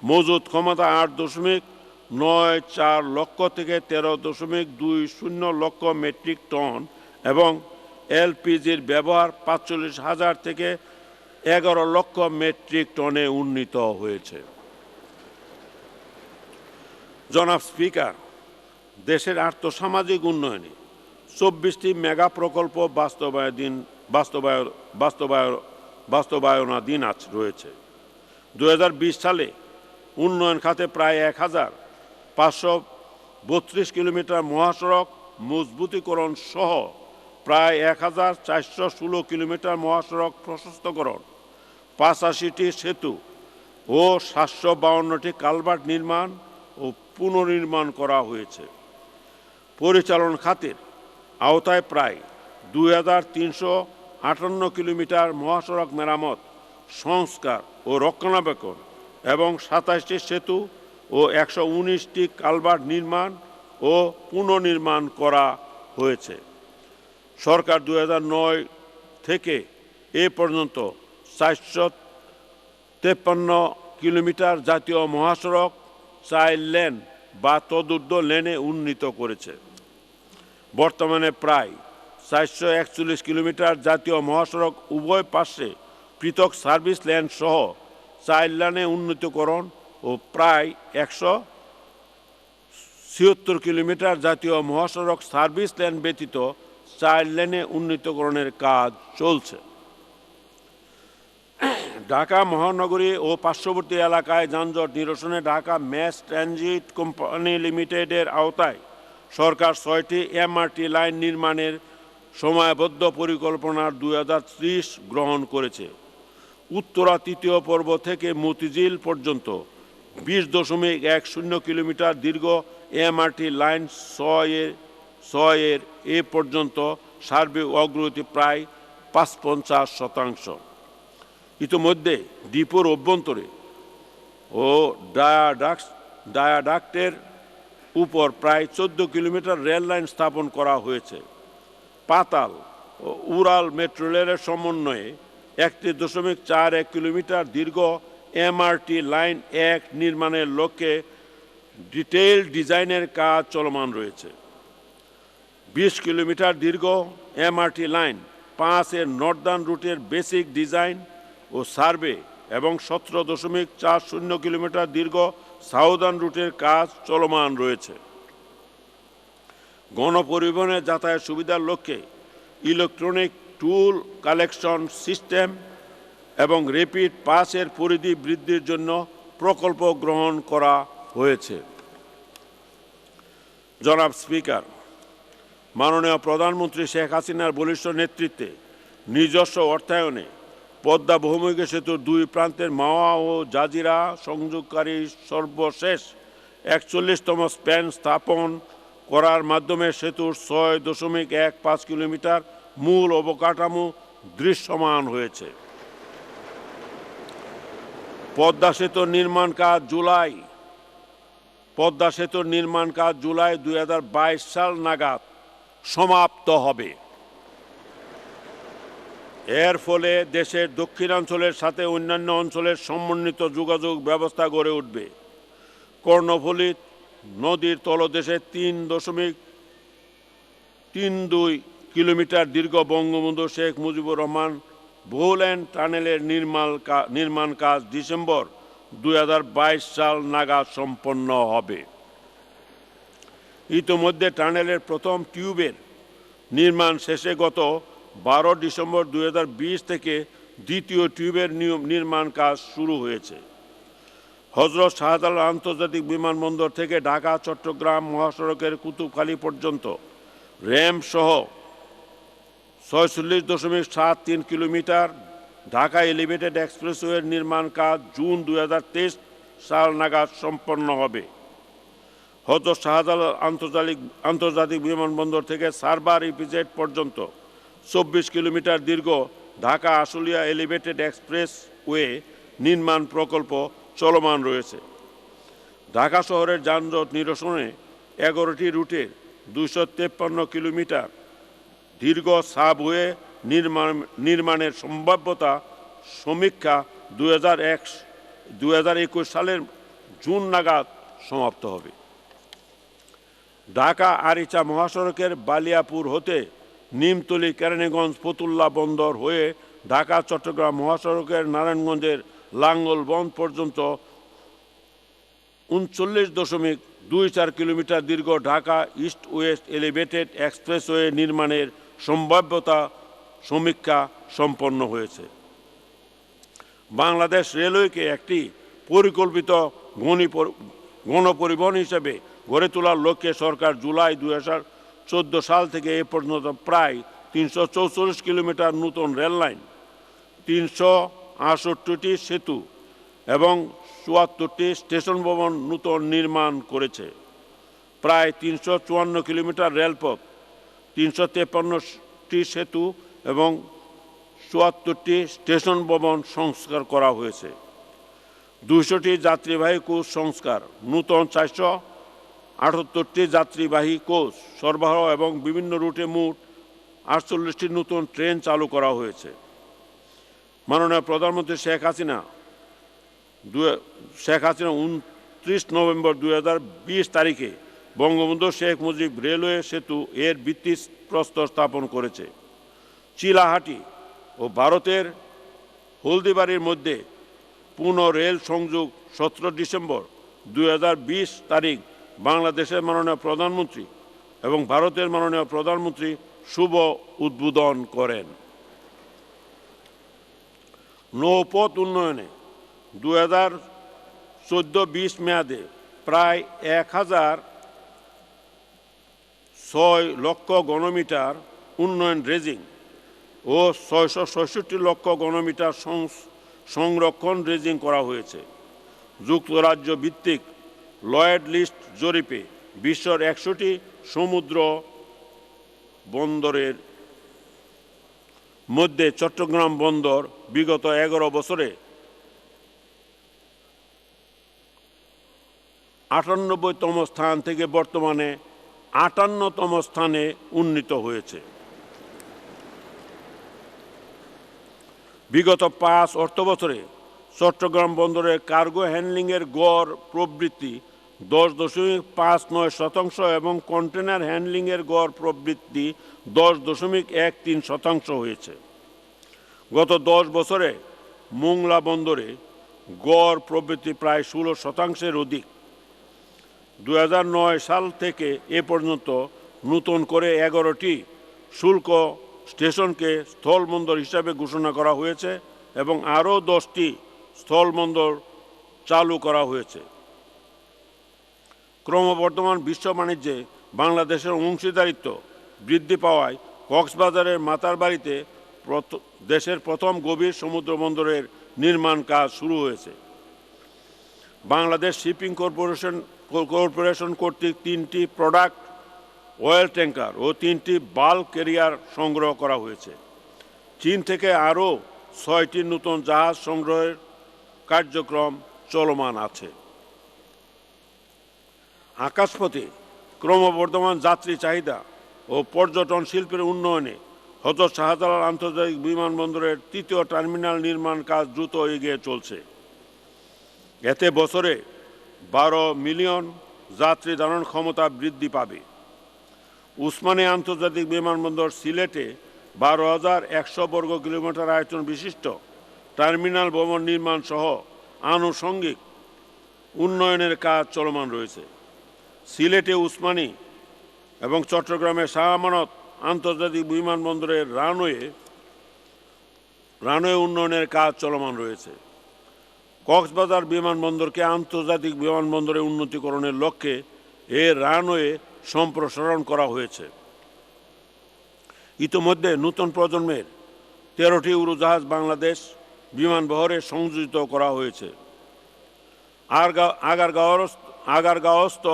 মজুত ক্ষমতা 8.94 লক্ষ থেকে 13.20 লক্ষ মেট্রিক টন এবং এলপিজির ব্যবহার 45,000 থেকে 11 লক্ষ মেট্রিক টনে উন্নীত হয়েছে। জনাব স্পিকার, দেশের আর্থসামাজিক উন্নয়নে 24টি মেগা প্রকল্প বাস্তবায়নাধীন রয়েছে। 2020 সালে উন্নয়ন খাতে প্রায় 1,532 কিলোমিটার মহাসড়ক মজবুতীকরণ সহ প্রায় 1,416 কিলোমিটার মহাসড়ক প্রশস্তকরণ, 85টি সেতু ও 752টি কালভার্ট নির্মাণ ও পুনর্নির্মাণ করা হয়েছে। পরিচালন খাতের আওতায় প্রায় 58 কিলোমিটার মহাসড়ক মেরামত, সংস্কার ও রক্ষণাবেক্ষণ এবং 27টি সেতু ও 119টি কালভার্ট নির্মাণ ও পুনর্নির্মাণ করা হয়েছে। সরকার 2009 থেকে এ পর্যন্ত 453 কিলোমিটার জাতীয় মহাসড়ক 4 লেন বা তদূর্ধ্ব লেনে উন্নীত করেছে। বর্তমানে প্রায় 441 কিলোমিটার জাতীয় মহাসড়ক উভয় পাশে পৃথক সার্ভিস লেন সহ 4 লেনে উন্নীতকরণ ও প্রায় 176 কিলোমিটার জাতীয় মহাসড়ক সার্ভিস লেন ব্যতীত 4 লেনে উন্নীতকরণের কাজ চলছে। ঢাকা মহানগরী ও পার্শ্ববর্তী এলাকায় যানজট নিরসনে ঢাকা ম্যাস ট্রানজিট কোম্পানি লিমিটেডের আওতায় সরকার 6টি এমআরটি লাইন নির্মাণের সময়বদ্ধ পরিকল্পনার 2030 গ্রহণ করেছে। উত্তরা 3য় পর্ব থেকে মতিঝিল পর্যন্ত 20.10 কিলোমিটার দীর্ঘ এমআরটি লাইন 6 এর এ পর্যন্ত সার্বিক অগ্রগতি প্রায় 55%। ইতিমধ্যে ডিপোর অভ্যন্তরে ও ডায়াডাক্টের উপর প্রায় 14 কিলোমিটার রেল লাইন স্থাপন করা হয়েছে। পাতাল ও উড়াল মেট্রো রেলের সমন্বয়ে 31.41 কিলোমিটার দীর্ঘ এমআরটি লাইন 1 নির্মাণের লক্ষ্যে ডিটেইল ডিজাইনের কাজ চলমান রয়েছে। 20 কিলোমিটার দীর্ঘ এমআরটি লাইন 5 এর নর্দার্ন রুটের বেসিক ডিজাইন ও সার্ভে এবং 17.40 কিলোমিটার দীর্ঘ সাউদার্ন রুটের কাজ চলমান রয়েছে। গণপরিবহনের যাতায়াত সুবিধার লক্ষ্যে ইলেকট্রনিক টুল কালেকশন সিস্টেম এবং র্যাপিড পাসের পরিধি বৃদ্ধির জন্য প্রকল্প গ্রহণ করা হয়েছে। জনাব স্পিকার, মাননীয় প্রধানমন্ত্রী শেখ হাসিনার বলিষ্ঠ নেতৃত্বে নিজস্ব অর্থায়নে পদ্মা বহুমুখী সেতুর 2 প্রান্তের মাওয়া ও জাজিরা সংযোগকারী সর্বশেষ 41তম স্প্যান স্থাপন করার মাধ্যমে সেতুর 6.15 কিলোমিটার মূল অবকাঠামো দৃশ্যমান হয়েছে। পদ্মা সেতুর নির্মাণ কাজ জুলাই 2022 সাল নাগাদ সমাপ্ত হবে। এর ফলে দেশের দক্ষিণাঞ্চলের সাথে অন্যান্য অঞ্চলের সমন্বিত যোগাযোগ ব্যবস্থা গড়ে উঠবে। কর্ণফুলী নদীর তলদেশে 3.32 কিলোমিটার দীর্ঘ বঙ্গবন্ধু শেখ মুজিবুর রহমান বহুলেন টানেলের নির্মাণ কাজ ডিসেম্বর 2022 সাল নাগাদ সম্পন্ন হবে। ইতিমধ্যে টানেলের প্রথম টিউবের নির্মাণ শেষে গত 12 ডিসেম্বর 2020 থেকে দ্বিতীয় টিউবের নির্মাণ কাজ শুরু হয়েছে। হযরত শাহজালাল আন্তর্জাতিক বিমানবন্দর থেকে ঢাকা চট্টগ্রাম মহাসড়কের কুতুবখালী পর্যন্ত র্যাম্প সহ 46.73 কিলোমিটার ঢাকা এলিভেটেড এক্সপ্রেসওয়ের নির্মাণ কাজ জুন 2023 সাল নাগাদ সম্পন্ন হবে। হযরত শাহজালাল আন্তর্জাতিক বিমানবন্দর থেকে সার্ভার ইপিজেড পর্যন্ত 24 কিলোমিটার দীর্ঘ ঢাকা আশুলিয়া এলিভেটেড এক্সপ্রেসওয়ে নির্মাণ প্রকল্প চলমান রয়েছে। ঢাকা শহরের যানজট নিরসনে 11টি রুটের 253 কিলোমিটার দীর্ঘ সাবওয়ে নির্মাণের সম্ভাব্যতা সমীক্ষা 2021 সালের জুন নাগাদ সমাপ্ত হবে। ঢাকা আরিচা মহাসড়কের বালিয়াপুর হতে নিমতলী কেরানীগঞ্জ ফতুল্লা বন্দর হয়ে ঢাকা চট্টগ্রাম মহাসড়কের নারায়ণগঞ্জের লাঙ্গলবন্দ পর্যন্ত 39.24 কিলোমিটার দীর্ঘ Dhaka east West elevated expressway নির্মাণের সম্ভাব্যতা সমীক্ষা সম্পন্ন হয়েছে। বাংলাদেশ রেলওয়েকে একটি পরিকল্পিত গণপরিবহন হিসেবে গড়ে তোলার লক্ষ্যে সরকার জুলাই 2014 সাল থেকে এ পর্যন্ত প্রায় 344 কিলোমিটার নতুন রেল লাইন, 368টি সেতু এবং 74টি স্টেশন ভবন নতুন নির্মাণ করেছে। প্রায় 354 কিলোমিটার রেলপথ, 353টি সেতু এবং 74টি স্টেশন ভবন সংস্কার করা হয়েছে। 200টি যাত্রীবাহী কোচ সংস্কার, নূতন 478টি যাত্রীবাহী কোচ সরবরাহ এবং বিভিন্ন রুটে মোট 48টি নতুন ট্রেন চালু করা হয়েছে। মাননীয় প্রধানমন্ত্রী শেখ হাসিনা 29 নভেম্বর 2020 তারিখে বঙ্গবন্ধু শেখ মুজিব রেলওয়ে সেতু এর ভিত্তিপ্রস্তর স্থাপন করেছে। চিলাহাটি ও ভারতের হলদিবাড়ির মধ্যে পুনঃ রেল সংযোগ 17 ডিসেম্বর 2020 তারিখ বাংলাদেশের মাননীয় প্রধানমন্ত্রী এবং ভারতের মাননীয় প্রধানমন্ত্রী শুভ উদ্বোধন করেন। নৌপথ উন্নয়নে 2014-20 মেয়াদে প্রায় 1006 লক্ষ ঘনমিটার উন্নয়ন ড্রেজিং ও 666 লক্ষ ঘনমিটার সংরক্ষণ ড্রেজিং করা হয়েছে। যুক্তরাজ্য ভিত্তিক লয়েড লিস্ট জরিপে বিশ্বের 100টি সমুদ্র বন্দরের মধ্যে চট্টগ্রাম বন্দর বিগত 11 বছরে 98তম স্থান থেকে বর্তমানে 58তম স্থানে উন্নীত হয়েছে। বিগত 5 অর্থবছরে চট্টগ্রাম বন্দরের কার্গো হ্যান্ডলিংয়ের গড় প্রবৃদ্ধি 10.59% এবং কন্টেনার হ্যান্ডলিংয়ের গড় প্রবৃদ্ধি 10.13% হয়েছে। গত 10 বছরে মোংলা বন্দরে গড় প্রবৃদ্ধি প্রায় 16% অধিক। 2009 সাল থেকে এ পর্যন্ত নতুন করে 11টি শুল্ক স্টেশনকে স্থলবন্দর হিসাবে ঘোষণা করা হয়েছে এবং আরও 10টি স্থলবন্দর চালু করা হয়েছে। ক্রমবর্ধমান বিশ্ব বাণিজ্যে বাংলাদেশের অংশীদারিত্ব বৃদ্ধি পাওয়ায় কক্সবাজারের মাতারবাড়িতে দেশের প্রথম গভীর সমুদ্র বন্দরের নির্মাণ কাজ শুরু হয়েছে। বাংলাদেশ শিপিং কর্পোরেশন কর্তৃক 3টি প্রোডাক্ট অয়েল ট্যাঙ্কার ও 3টি বাল্ক ক্যারিয়ার সংগ্রহ করা হয়েছে। চীন থেকে আরও 6টি নতুন জাহাজ সংগ্রহের কার্যক্রম চলমান আছে। আকাশপথে ক্রমবর্ধমান যাত্রী চাহিদা ও পর্যটন শিল্পের উন্নয়নে হযরত শাহজালাল আন্তর্জাতিক বিমানবন্দরের 3য় টার্মিনাল নির্মাণ কাজ দ্রুত এগিয়ে চলছে। এতে বছরে 12 মিলিয়ন যাত্রী ধারণ ক্ষমতা বৃদ্ধি পাবে। উসমানী আন্তর্জাতিক বিমানবন্দর সিলেটে 12,100 বর্গ কিলোমিটার আয়তন বিশিষ্ট টার্মিনাল ভবন নির্মাণ সহ আনুষঙ্গিক উন্নয়নের কাজ চলমান রয়েছে। সিলেটে উসমানী এবং চট্টগ্রামে শাহ আমানত আন্তর্জাতিক বিমানবন্দরের রানওয়ে উন্নয়নের কাজ চলমান রয়েছে। কক্সবাজার বিমানবন্দরকে আন্তর্জাতিক বিমানবন্দরে উন্নতিকরণের লক্ষ্যে এর রানওয়ে সম্প্রসারণ করা হয়েছে। ইতোমধ্যে নতুন প্রজন্মের 13টি উড়োজাহাজ বাংলাদেশ বিমানবন্দরে সংযোজিত করা হয়েছে। আগারগাঁওস্থ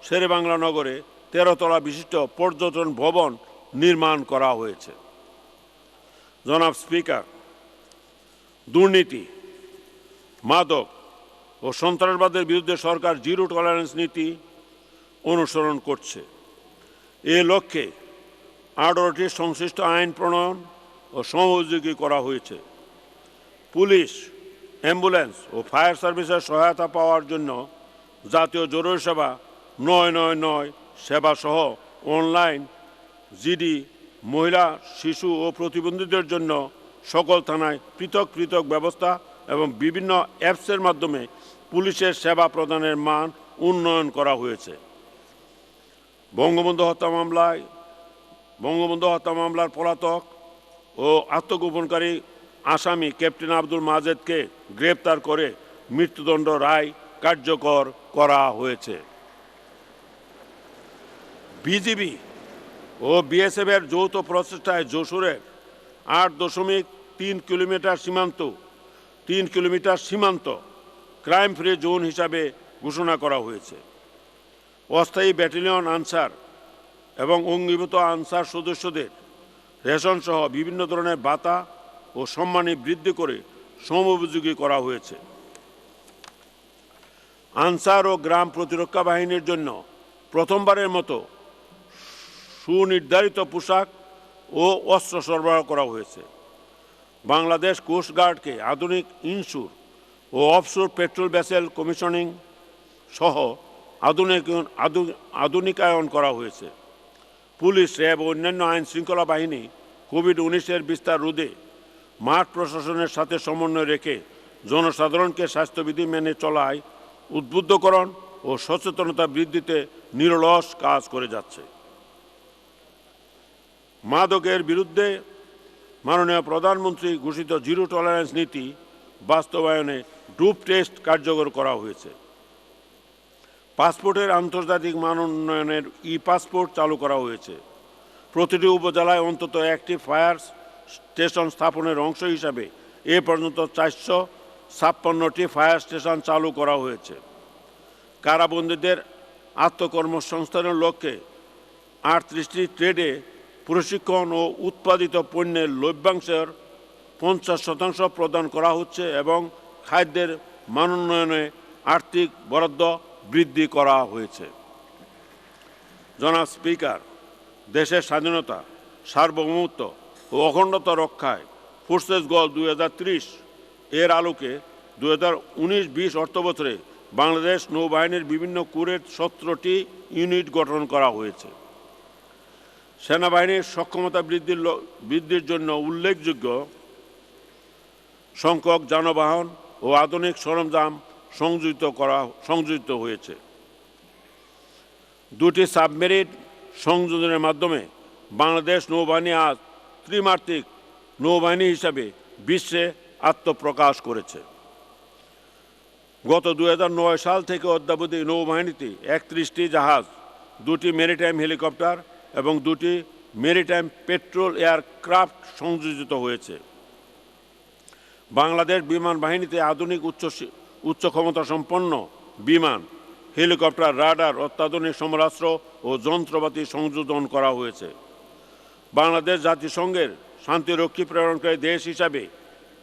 শেরেবাংলা নগরে 13 তলা বিশিষ্ট পর্যটন ভবন নির্মাণ করা হয়েছে। জনাব স্পিকার, দুর্নীতি, মাদক ও সন্ত্রাসবাদের বিরুদ্ধে সরকার জিরো টলারেন্স নীতি অনুসরণ করছে। এ লক্ষ্যে 18টি সংশ্লিষ্ট আইন প্রণয়ন ও সমযোগী করা হয়েছে। পুলিশ, অ্যাম্বুলেন্স ও ফায়ার সার্ভিসের সহায়তা পাওয়ার জন্য জাতীয় জরুরি সেবা 999 সেবাসহ অনলাইন জিডি, মহিলা, শিশু ও প্রতিবন্ধীদের জন্য সকল থানায় পৃথক পৃথক ব্যবস্থা এবং বিভিন্ন অ্যাপসের মাধ্যমে পুলিশের সেবা প্রদানের মান উন্নয়ন করা হয়েছে। বঙ্গবন্ধু হত্যা মামলার পলাতক ও আত্মগোপনকারী আসামি ক্যাপ্টেন আব্দুল মাজেদকে গ্রেপ্তার করে মৃত্যুদণ্ড রায় কার্যকর করা হয়েছে। বিজিবি ও বিএসএফের যৌথ প্রচেষ্টায় যশোরের 8.3 কিলোমিটার সীমান্ত ক্রাইম ফ্রি জোন হিসাবে ঘোষণা করা হয়েছে। অস্থায়ী ব্যাটালিয়ন আনসার এবং অঙ্গীভূত আনসার সদস্যদের রেশন সহ বিভিন্ন ধরনের ভাতা ও সম্মানী বৃদ্ধি করে সমুপযোগী করা হয়েছে। আনসার ও গ্রাম প্রতিরক্ষা বাহিনীর জন্য প্রথমবারের মতো সুনির্ধারিত পোশাক ও অস্ত্র সরবরাহ করা হয়েছে। বাংলাদেশ কোস্টগার্ডকে আধুনিক ইনশোর ও অফশোর পেট্রোল ভেসেল কমিশনিং সহ আধুনিকায়ন করা হয়েছে। পুলিশ, র্যাব ও অন্যান্য আইন শৃঙ্খলা বাহিনী কোভিড-19 বিস্তার রোধে মাঠ প্রশাসনের সাথে সমন্বয় রেখে জনসাধারণকে স্বাস্থ্যবিধি মেনে চলায় উদ্বুদ্ধকরণ ও সচেতনতা বৃদ্ধিতে নিরলস কাজ করে যাচ্ছে। মাদকের বিরুদ্ধে মাননীয় প্রধানমন্ত্রী ঘোষিত জিরো টলারেন্স নীতি বাস্তবায়নে ডোপ টেস্ট কার্যকর করা হয়েছে। পাসপোর্টের আন্তর্জাতিক মান উন্নয়নের পাসপোর্ট চালু করা হয়েছে। প্রতিটি উপজেলায় অন্তত একটি ফায়ার স্টেশন স্থাপনের অংশ হিসাবে এ পর্যন্ত 456টি ফায়ার স্টেশন চালু করা হয়েছে। কারাবন্দীদের আত্মকর্মসংস্থানের লক্ষ্যে 38টি ট্রেডে প্রশিক্ষণ ও উৎপাদিত পণ্যের লভ্যাংশের 50% প্রদান করা হচ্ছে এবং খাদ্যের মানোন্নয়নে আর্থিক বরাদ্দ বৃদ্ধি করা হয়েছে। জনাব স্পিকার, দেশের স্বাধীনতা, সার্বভৌমত্ব ও অখণ্ডতা রক্ষায় ফোর্সেস গোল 2030 এর আলোকে 2019-20 অর্থবছরে বাংলাদেশ নৌবাহিনীর বিভিন্ন কোরের 17টি ইউনিট গঠন করা হয়েছে। সেনাবাহিনীর সক্ষমতা বৃদ্ধির জন্য উল্লেখযোগ্য সংখ্যক যানবাহন ও আধুনিক সরঞ্জাম সংযোজিত হয়েছে। 2টি সাবমেরিন সংযোজনের মাধ্যমে বাংলাদেশ নৌবাহিনী আজ ত্রিমাত্রিক নৌবাহিনী হিসাবে বিশ্বে আত্মপ্রকাশ করেছে। গত 2009 সাল থেকে অদ্যাবধি নৌবাহিনীতে 31টি জাহাজ, 2টি মেরিটাইম হেলিকপ্টার এবং 2টি মেরিটাইম পেট্রোল এয়ারক্রাফট সংযোজিত হয়েছে। বাংলাদেশ বিমান বাহিনীতে আধুনিক উচ্চ ক্ষমতা সম্পন্ন বিমান, হেলিকপ্টার, রাডার, অত্যাধুনিক সমরাস্ত্র ও যন্ত্রপাতি সংযোজন করা হয়েছে। বাংলাদেশ জাতিসংঘের শান্তিরক্ষী প্রেরণকারী দেশ হিসাবে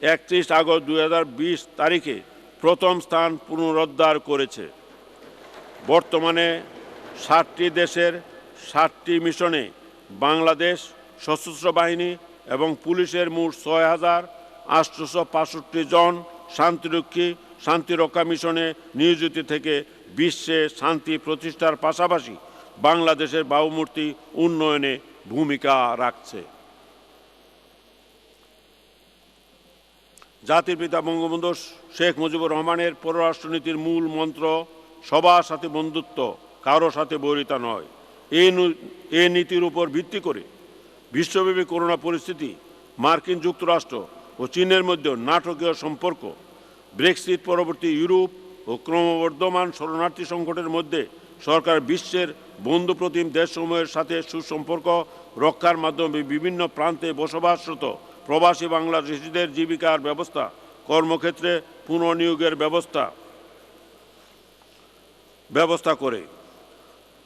31 আগস্ট 2020 তারিখে প্রথম স্থান পুনরুদ্ধার করেছে। বর্তমানে 60টি দেশের 60টি মিশনে বাংলাদেশ সশস্ত্র বাহিনী এবং পুলিশের মোট 6,865 জন শান্তিরক্ষা মিশনে নিয়োজিত থেকে বিশ্বে শান্তি প্রতিষ্ঠার পাশাপাশি বাংলাদেশের ভাবমূর্তি উন্নয়নে ভূমিকা রাখছে। জাতির পিতা বঙ্গবন্ধু শেখ মুজিবুর রহমানের পররাষ্ট্রনীতির মূল মন্ত্র সবার সাথে বন্ধুত্ব, কারো সাথে বৈরিতা নয়। এই নীতির উপর ভিত্তি করে বিশ্বব্যাপী করোনা পরিস্থিতি, মার্কিন যুক্তরাষ্ট্র ও চীনের মধ্যে নাটকীয় সম্পর্ক, ব্রেক্সিট পরবর্তী ইউরোপ ও ক্রমবর্ধমান শরণার্থী সংকটের মধ্যে সরকার বিশ্বের বন্ধুপ্রতিম দেশসমূহের সাথে সুসম্পর্ক রক্ষার মাধ্যমে বিভিন্ন প্রান্তে বসবাসরত প্রবাসী বাংলাদেশিদের জীবিকার ব্যবস্থা, কর্মক্ষেত্রে পুনর্নিয়োগের ব্যবস্থা করে।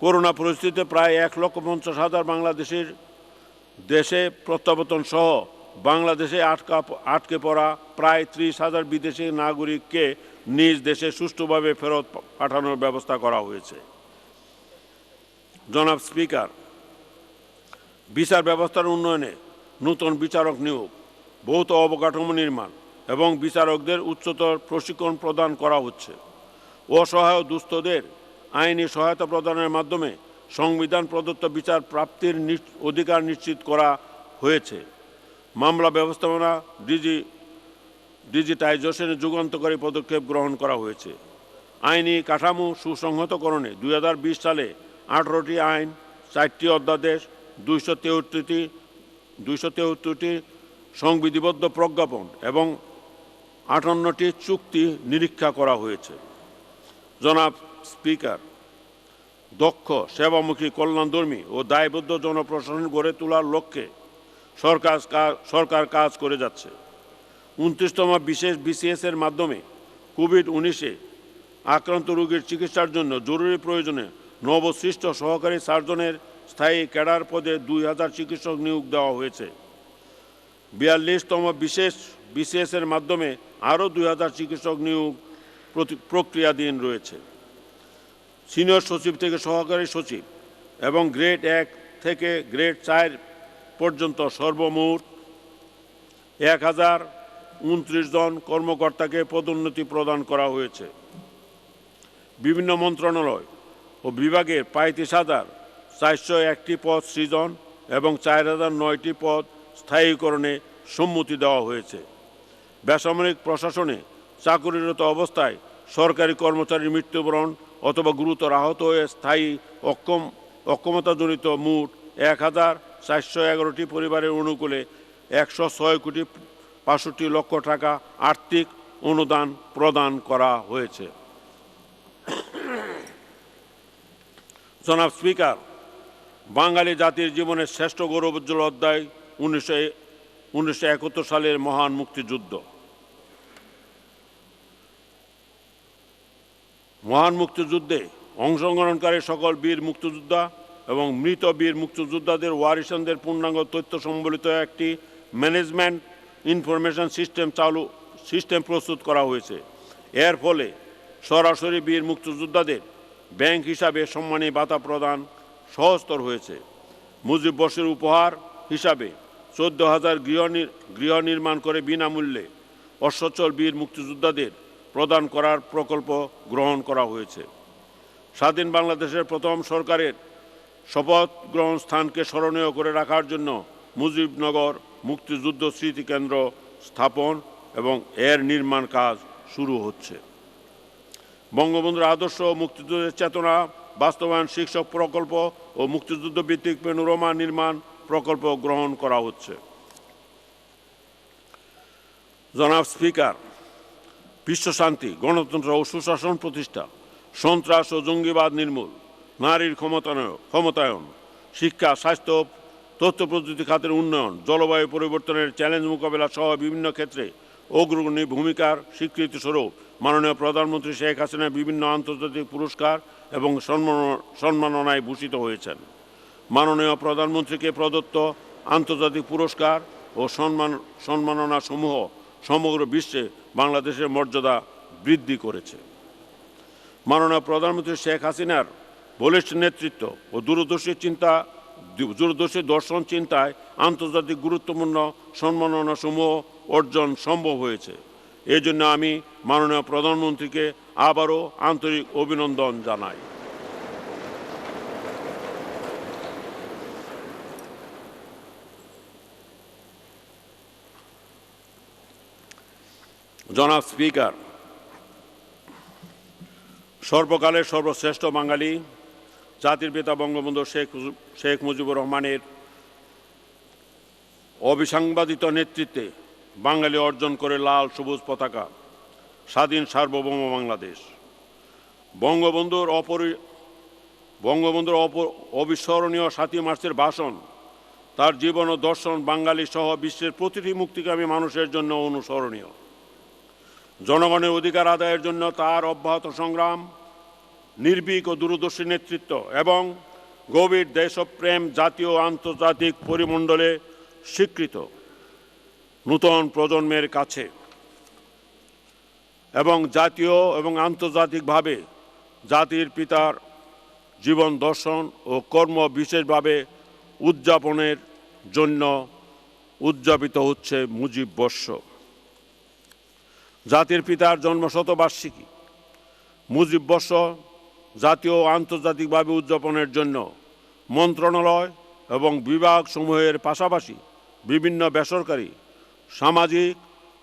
করোনা পরিস্থিতিতে প্রায় 1,50,000 বাংলাদেশের দেশে প্রত্যাবর্তন সহ বাংলাদেশে আটকে পড়া প্রায় 30,000 বিদেশি নাগরিককে নিজ দেশে সুষ্ঠুভাবে ফেরত পাঠানোর ব্যবস্থা করা হয়েছে। জনাব স্পিকার, বিচার ব্যবস্থার উন্নয়নে নতুন বিচারক নিয়োগ, ভৌত অবকাঠামো নির্মাণ এবং বিচারকদের উচ্চতর প্রশিক্ষণ প্রদান করা হচ্ছে। অসহায় দুস্থদের আইনি সহায়তা প্রদানের মাধ্যমে সংবিধান প্রদত্ত বিচার প্রাপ্তির অধিকার নিশ্চিত করা হয়েছে। মামলা ব্যবস্থাপনা ডিজিটাইজেশনে যুগান্তকারী পদক্ষেপ গ্রহণ করা হয়েছে। আইনি কাঠামো সুসংহতকরণে 2020 সালে 18টি আইন, 4টি অধ্যাদেশ, 273টি সংবিধিবদ্ধ প্রজ্ঞাপন এবং 58টি চুক্তি নিরীক্ষা করা হয়েছে। জনাব স্পিকার, দক্ষ, সেবামুখী, কল্যাণধর্মী ও দায়বদ্ধ জনপ্রশাসন গড়ে তোলার লক্ষ্যে সরকার কাজ করে যাচ্ছে। 29তম বিশেষ BCS-এর মাধ্যমে কোভিড-19 আক্রান্ত রোগীর চিকিৎসার জন্য জরুরি প্রয়োজনে নবসৃষ্ট সহকারী সার্জনের স্থায়ী ক্যাডার পদে 2,000 চিকিৎসক নিয়োগ দেওয়া হয়েছে। 42তম বিসিএসের মাধ্যমে আরও 2000 চিকিৎসক নিয়োগ প্রক্রিয়াধীন রয়েছে। সিনিয়র সচিব থেকে সহকারী সচিব এবং গ্রেড 1 থেকে গ্রেড 4 পর্যন্ত সর্বমোট 1029 জন কর্মকর্তাকে পদোন্নতি প্রদান করা হয়েছে। বিভিন্ন মন্ত্রণালয় ও বিভাগের 35,401টি পদ সৃজন এবং 4009টি পদ স্থায়ীকরণে সম্মতি দেওয়া হয়েছে। বেসামরিক প্রশাসনে চাকুরিরত অবস্থায় সরকারি কর্মচারীর মৃত্যুবরণ অথবা গুরুতর আহত হয়ে স্থায়ী অক্ষমতাজনিত মোট 1411টি পরিবারের অনুকূলে 106,65 লক্ষ টাকা আর্থিক অনুদান প্রদান করা হয়েছে। জনাব স্পিকার, বাঙালি জাতির জীবনের শ্রেষ্ঠ গৌরবোজ্জ্বল অধ্যায় 1971 সালের মহান মুক্তিযুদ্ধ। মহান মুক্তিযুদ্ধে অংশগ্রহণকারী সকল বীর মুক্তিযোদ্ধা এবং মৃত বীর মুক্তিযোদ্ধাদের ওয়ারিশানদের পূর্ণাঙ্গ তথ্য সম্বলিত একটি ম্যানেজমেন্ট ইনফরমেশন সিস্টেম প্রস্তুত করা হয়েছে। এর ফলে সরাসরি বীর মুক্তিযোদ্ধাদের ব্যাংক হিসাবে সম্মানী ভাতা প্রদান সহজতর হয়েছে। মুজিববর্ষের উপহার হিসাবে 14,000 গৃহ নির্মাণ করে বিনামূল্যে অসচ্ছল বীর মুক্তিযোদ্ধাদের প্রদান করার প্রকল্প গ্রহণ করা হয়েছে। স্বাধীন বাংলাদেশের প্রথম সরকারের শপথ গ্রহণ স্থানকে স্মরণীয় করে রাখার জন্য মুজিবনগর মুক্তিযুদ্ধ স্মৃতিকেন্দ্র স্থাপন এবং এর নির্মাণ কাজ শুরু হচ্ছে। বঙ্গবন্ধুর আদর্শ ও মুক্তিযুদ্ধের চেতনা বাস্তবায়ন শীর্ষক প্রকল্প ও মুক্তিযুদ্ধ ভিত্তিক প্যানোরামা নির্মাণ প্রকল্প গ্রহণ করা হচ্ছে। জনাব স্পিকার, বিশ্বশান্তি, গণতন্ত্র ও সুশাসন প্রতিষ্ঠা, সন্ত্রাস ও জঙ্গিবাদ নির্মূল, নারীর ক্ষমতায়ন, শিক্ষা, স্বাস্থ্য, তথ্য প্রযুক্তি খাতের উন্নয়ন, জলবায়ু পরিবর্তনের চ্যালেঞ্জ মোকাবেলা সহ বিভিন্ন ক্ষেত্রে অগ্রণী ভূমিকার স্বীকৃতিস্বরূপ মাননীয় প্রধানমন্ত্রী শেখ হাসিনা বিভিন্ন আন্তর্জাতিক পুরস্কার এবং সম্মাননায় ভূষিত হয়েছেন। মাননীয় প্রধানমন্ত্রীকে প্রদত্ত আন্তর্জাতিক পুরস্কার ও সম্মাননা সমূহ সমগ্র বিশ্বে বাংলাদেশের মর্যাদা বৃদ্ধি করেছে। মাননীয় প্রধানমন্ত্রী শেখ হাসিনার বলিষ্ঠ নেতৃত্ব ও দূরদর্শী দর্শন চিন্তায় আন্তর্জাতিক গুরুত্বপূর্ণ সম্মাননা সমূহ অর্জন সম্ভব হয়েছে। এই জন্য আমি মাননীয় প্রধানমন্ত্রীকে আবারও আন্তরিক অভিনন্দন জানাই। জনাব স্পিকার, সর্বকালের সর্বশ্রেষ্ঠ বাঙালি জাতির পিতা বঙ্গবন্ধু শেখ মুজিবুর রহমানের অবিসংবাদিত নেতৃত্বে বাঙালি অর্জন করে লাল সবুজ পতাকা, স্বাধীন সার্বভৌম বাংলাদেশ। বঙ্গবন্ধুর অবিস্মরণীয় 7 মার্চের ভাষণ, তার জীবন ও দর্শন বাঙালি সহ বিশ্বের প্রতিটি মুক্তিকামী মানুষের জন্য অনুসরণীয়। জনগণের অধিকার আদায়ের জন্য তার অব্যাহত সংগ্রাম, নির্ভীক ও দূরদর্শী নেতৃত্ব এবং গভীর দেশপ্রেম জাতীয় ও আন্তর্জাতিক পরিমণ্ডলে স্বীকৃত। নূতন প্রজন্মের কাছে এবং জাতীয় এবং আন্তর্জাতিকভাবে জাতির পিতার জীবন দর্শন ও কর্ম বিশেষভাবে উদযাপনের জন্য উদযাপিত হচ্ছে মুজিববর্ষ। জাতির পিতার জন্মশতবার্ষিকী মুজিববর্ষ জাতীয় ও আন্তর্জাতিকভাবে উদযাপনের জন্য মন্ত্রণালয় এবং বিভাগসমূহের পাশাপাশি বিভিন্ন বেসরকারি, সামাজিক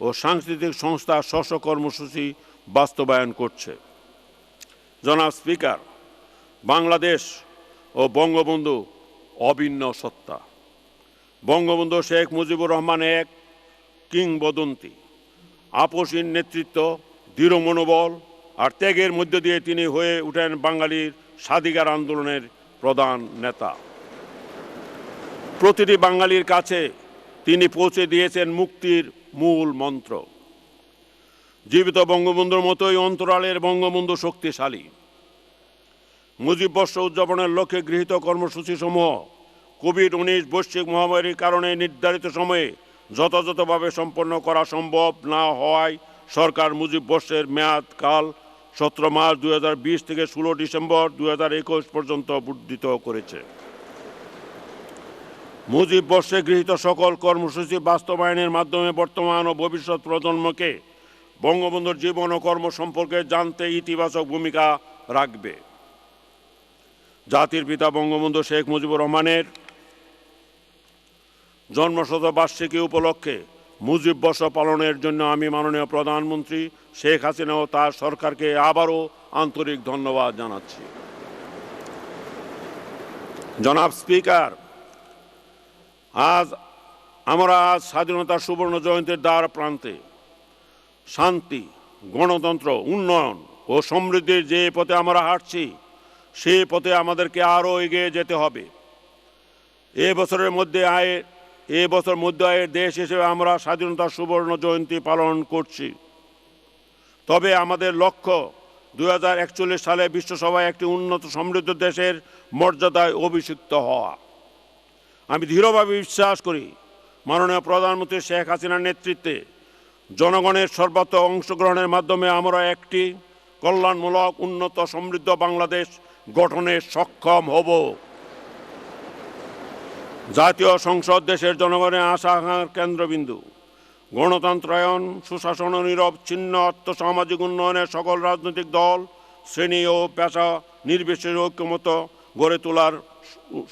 ও সাংস্কৃতিক সংস্থা স্ব কর্মসূচি বাস্তবায়ন করছে। জনাব স্পিকার, বাংলাদেশ ও বঙ্গবন্ধু অভিন্ন সত্তা। বঙ্গবন্ধু শেখ মুজিবুর রহমান এক কিংবদন্তি। আপসীন নেতৃত্ব, দৃঢ় মনোবল আর ত্যাগের মধ্য দিয়ে তিনি হয়ে ওঠেন বাঙালির স্বাধিকার আন্দোলনের প্রধান নেতা। প্রতিটি বাঙালির কাছে তিনি পৌঁছে দিয়েছেন মুক্তির মূল মন্ত্র। জীবিত বঙ্গবন্ধুর মতোই অন্তরালের বঙ্গবন্ধু শক্তিশালী। মুজিববর্ষ উদযাপনের লক্ষ্যে গৃহীত কর্মসূচিসমূহ কোভিড-19 বৈশ্বিক মহামারীর কারণে নির্ধারিত সময়ে যথাযথভাবে সম্পন্ন করা সম্ভব না হওয়ায় সরকার মুজিব বর্ষের মেয়াদকাল 17 মার্চ 2020 থেকে 16 ডিসেম্বর 2021 পর্যন্ত বর্ধিত করেছে। মুজিব বর্ষে গৃহীত সকল কর্মসূচি বাস্তবায়নের মাধ্যমে বর্তমান ও ভবিষ্যৎ প্রজন্মকে বঙ্গবন্ধুর জীবন ও কর্ম সম্পর্কে জানতে ইতিবাচক ভূমিকা রাখবে। জাতির পিতা বঙ্গবন্ধু শেখ মুজিবুর রহমানের জন্মশতবার্ষিকী উপলক্ষে মুজিব বর্ষ পালনের জন্য আমি মাননীয় প্রধানমন্ত্রী শেখ হাসিনা ও তার সরকারকে আবারও আন্তরিক ধন্যবাদ জানাচ্ছি। জনাব স্পিকার, আমরা স্বাধীনতার সুবর্ণ জয়ন্তীর দ্বার প্রান্তে। শান্তি, গণতন্ত্র, উন্নয়ন ও সমৃদ্ধির যে পথে আমরা হাঁটছি সেই পথে আমাদেরকে আরও এগিয়ে যেতে হবে। এ বছর মধ্য আয়ের দেশ হিসেবে আমরা স্বাধীনতার সুবর্ণ জয়ন্তী পালন করছি। তবে আমাদের লক্ষ্য 2041 সালে বিশ্বসভায় একটি উন্নত সমৃদ্ধ দেশের মর্যাদায় অভিষিক্ত হওয়া। আমি দৃঢ়ভাবে বিশ্বাস করি মাননীয় প্রধানমন্ত্রী শেখ হাসিনার নেতৃত্বে জনগণের সর্বাত্মক অংশগ্রহণের মাধ্যমে আমরা একটি কল্যাণমূলক উন্নত সমৃদ্ধ বাংলাদেশ গঠনে সক্ষম হব। জাতীয় সংসদ দেশের জনগণের আশা আকাঙ্ক্ষার কেন্দ্রবিন্দু। গণতন্ত্রায়ন, সুশাসন ও নিরবচ্ছিন্ন আর্থসামাজিক উন্নয়নের সকল রাজনৈতিক দল, শ্রেণী ও পেশা নির্বিশেষে ঐক্যমত গড়ে তোলার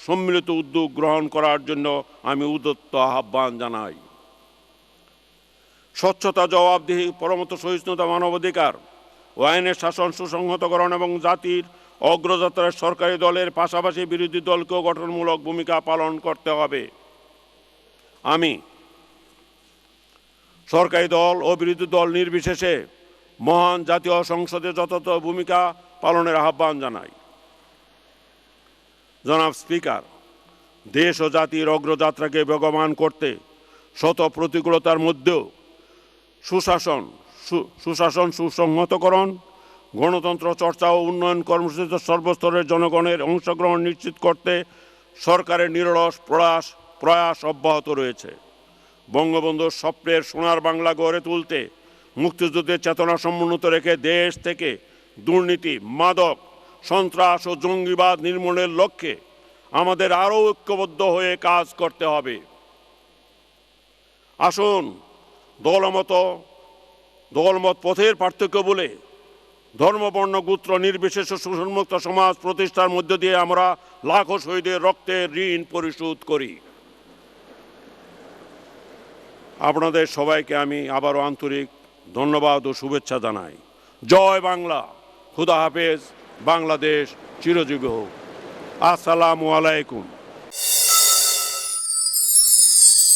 সম্মিলিত উদ্যোগ গ্রহণ করার জন্য আমি উদ্যত আহ্বান জানাই। স্বচ্ছতা, জবাবদিহি, পরমত সহিষ্ণুতা, মানবাধিকার ও আইনের শাসন সুসংহতকরণ এবং জাতির অগ্রযাত্রায় সরকারি দলের পাশাপাশি বিরোধী দলকেও গঠনমূলক ভূমিকা পালন করতে হবে। আমি সরকারি দল ও বিরোধী দল নির্বিশেষে মহান জাতীয় সংসদে যথাযথ ভূমিকা পালনের আহ্বান জানাই। জনাব স্পিকার, দেশ ও জাতির অগ্রযাত্রাকে বেগবান করতে শত প্রতিকূলতার মধ্যেও সুশাসন সুসংহতকরণ, গণতন্ত্র চর্চা ও উন্নয়ন কর্মসূচিতে সর্বস্তরের জনগণের অংশগ্রহণ নিশ্চিত করতে সরকারের নিরলস প্রয়াস অব্যাহত রয়েছে। বঙ্গবন্ধুর স্বপ্নের সোনার বাংলা গড়ে তুলতে মুক্তিযুদ্ধের চেতনা সমুন্নত রেখে দেশ থেকে দুর্নীতি, মাদক, সন্ত্রাস ও জঙ্গিবাদ নির্মূলের লক্ষ্যে আমাদের আরও ঐক্যবদ্ধ হয়ে কাজ করতে হবে। আসুন দলমত পথের পার্থক্য বলে ধর্ম, বর্ণ, গোত্র নির্বিশেষে সুসংমুক্ত সমাজ প্রতিষ্ঠার মধ্য দিয়ে আমরা লাখো শহীদের রক্তের ঋণ পরিশোধ করি। আপনাদের সবাইকে আমি আবারও আন্তরিক ধন্যবাদ ও শুভেচ্ছা জানাই। জয় বাংলা, খুদা হাফেজ, বাংলাদেশ চিরজীবী হোক। আসসালামু আলাইকুম।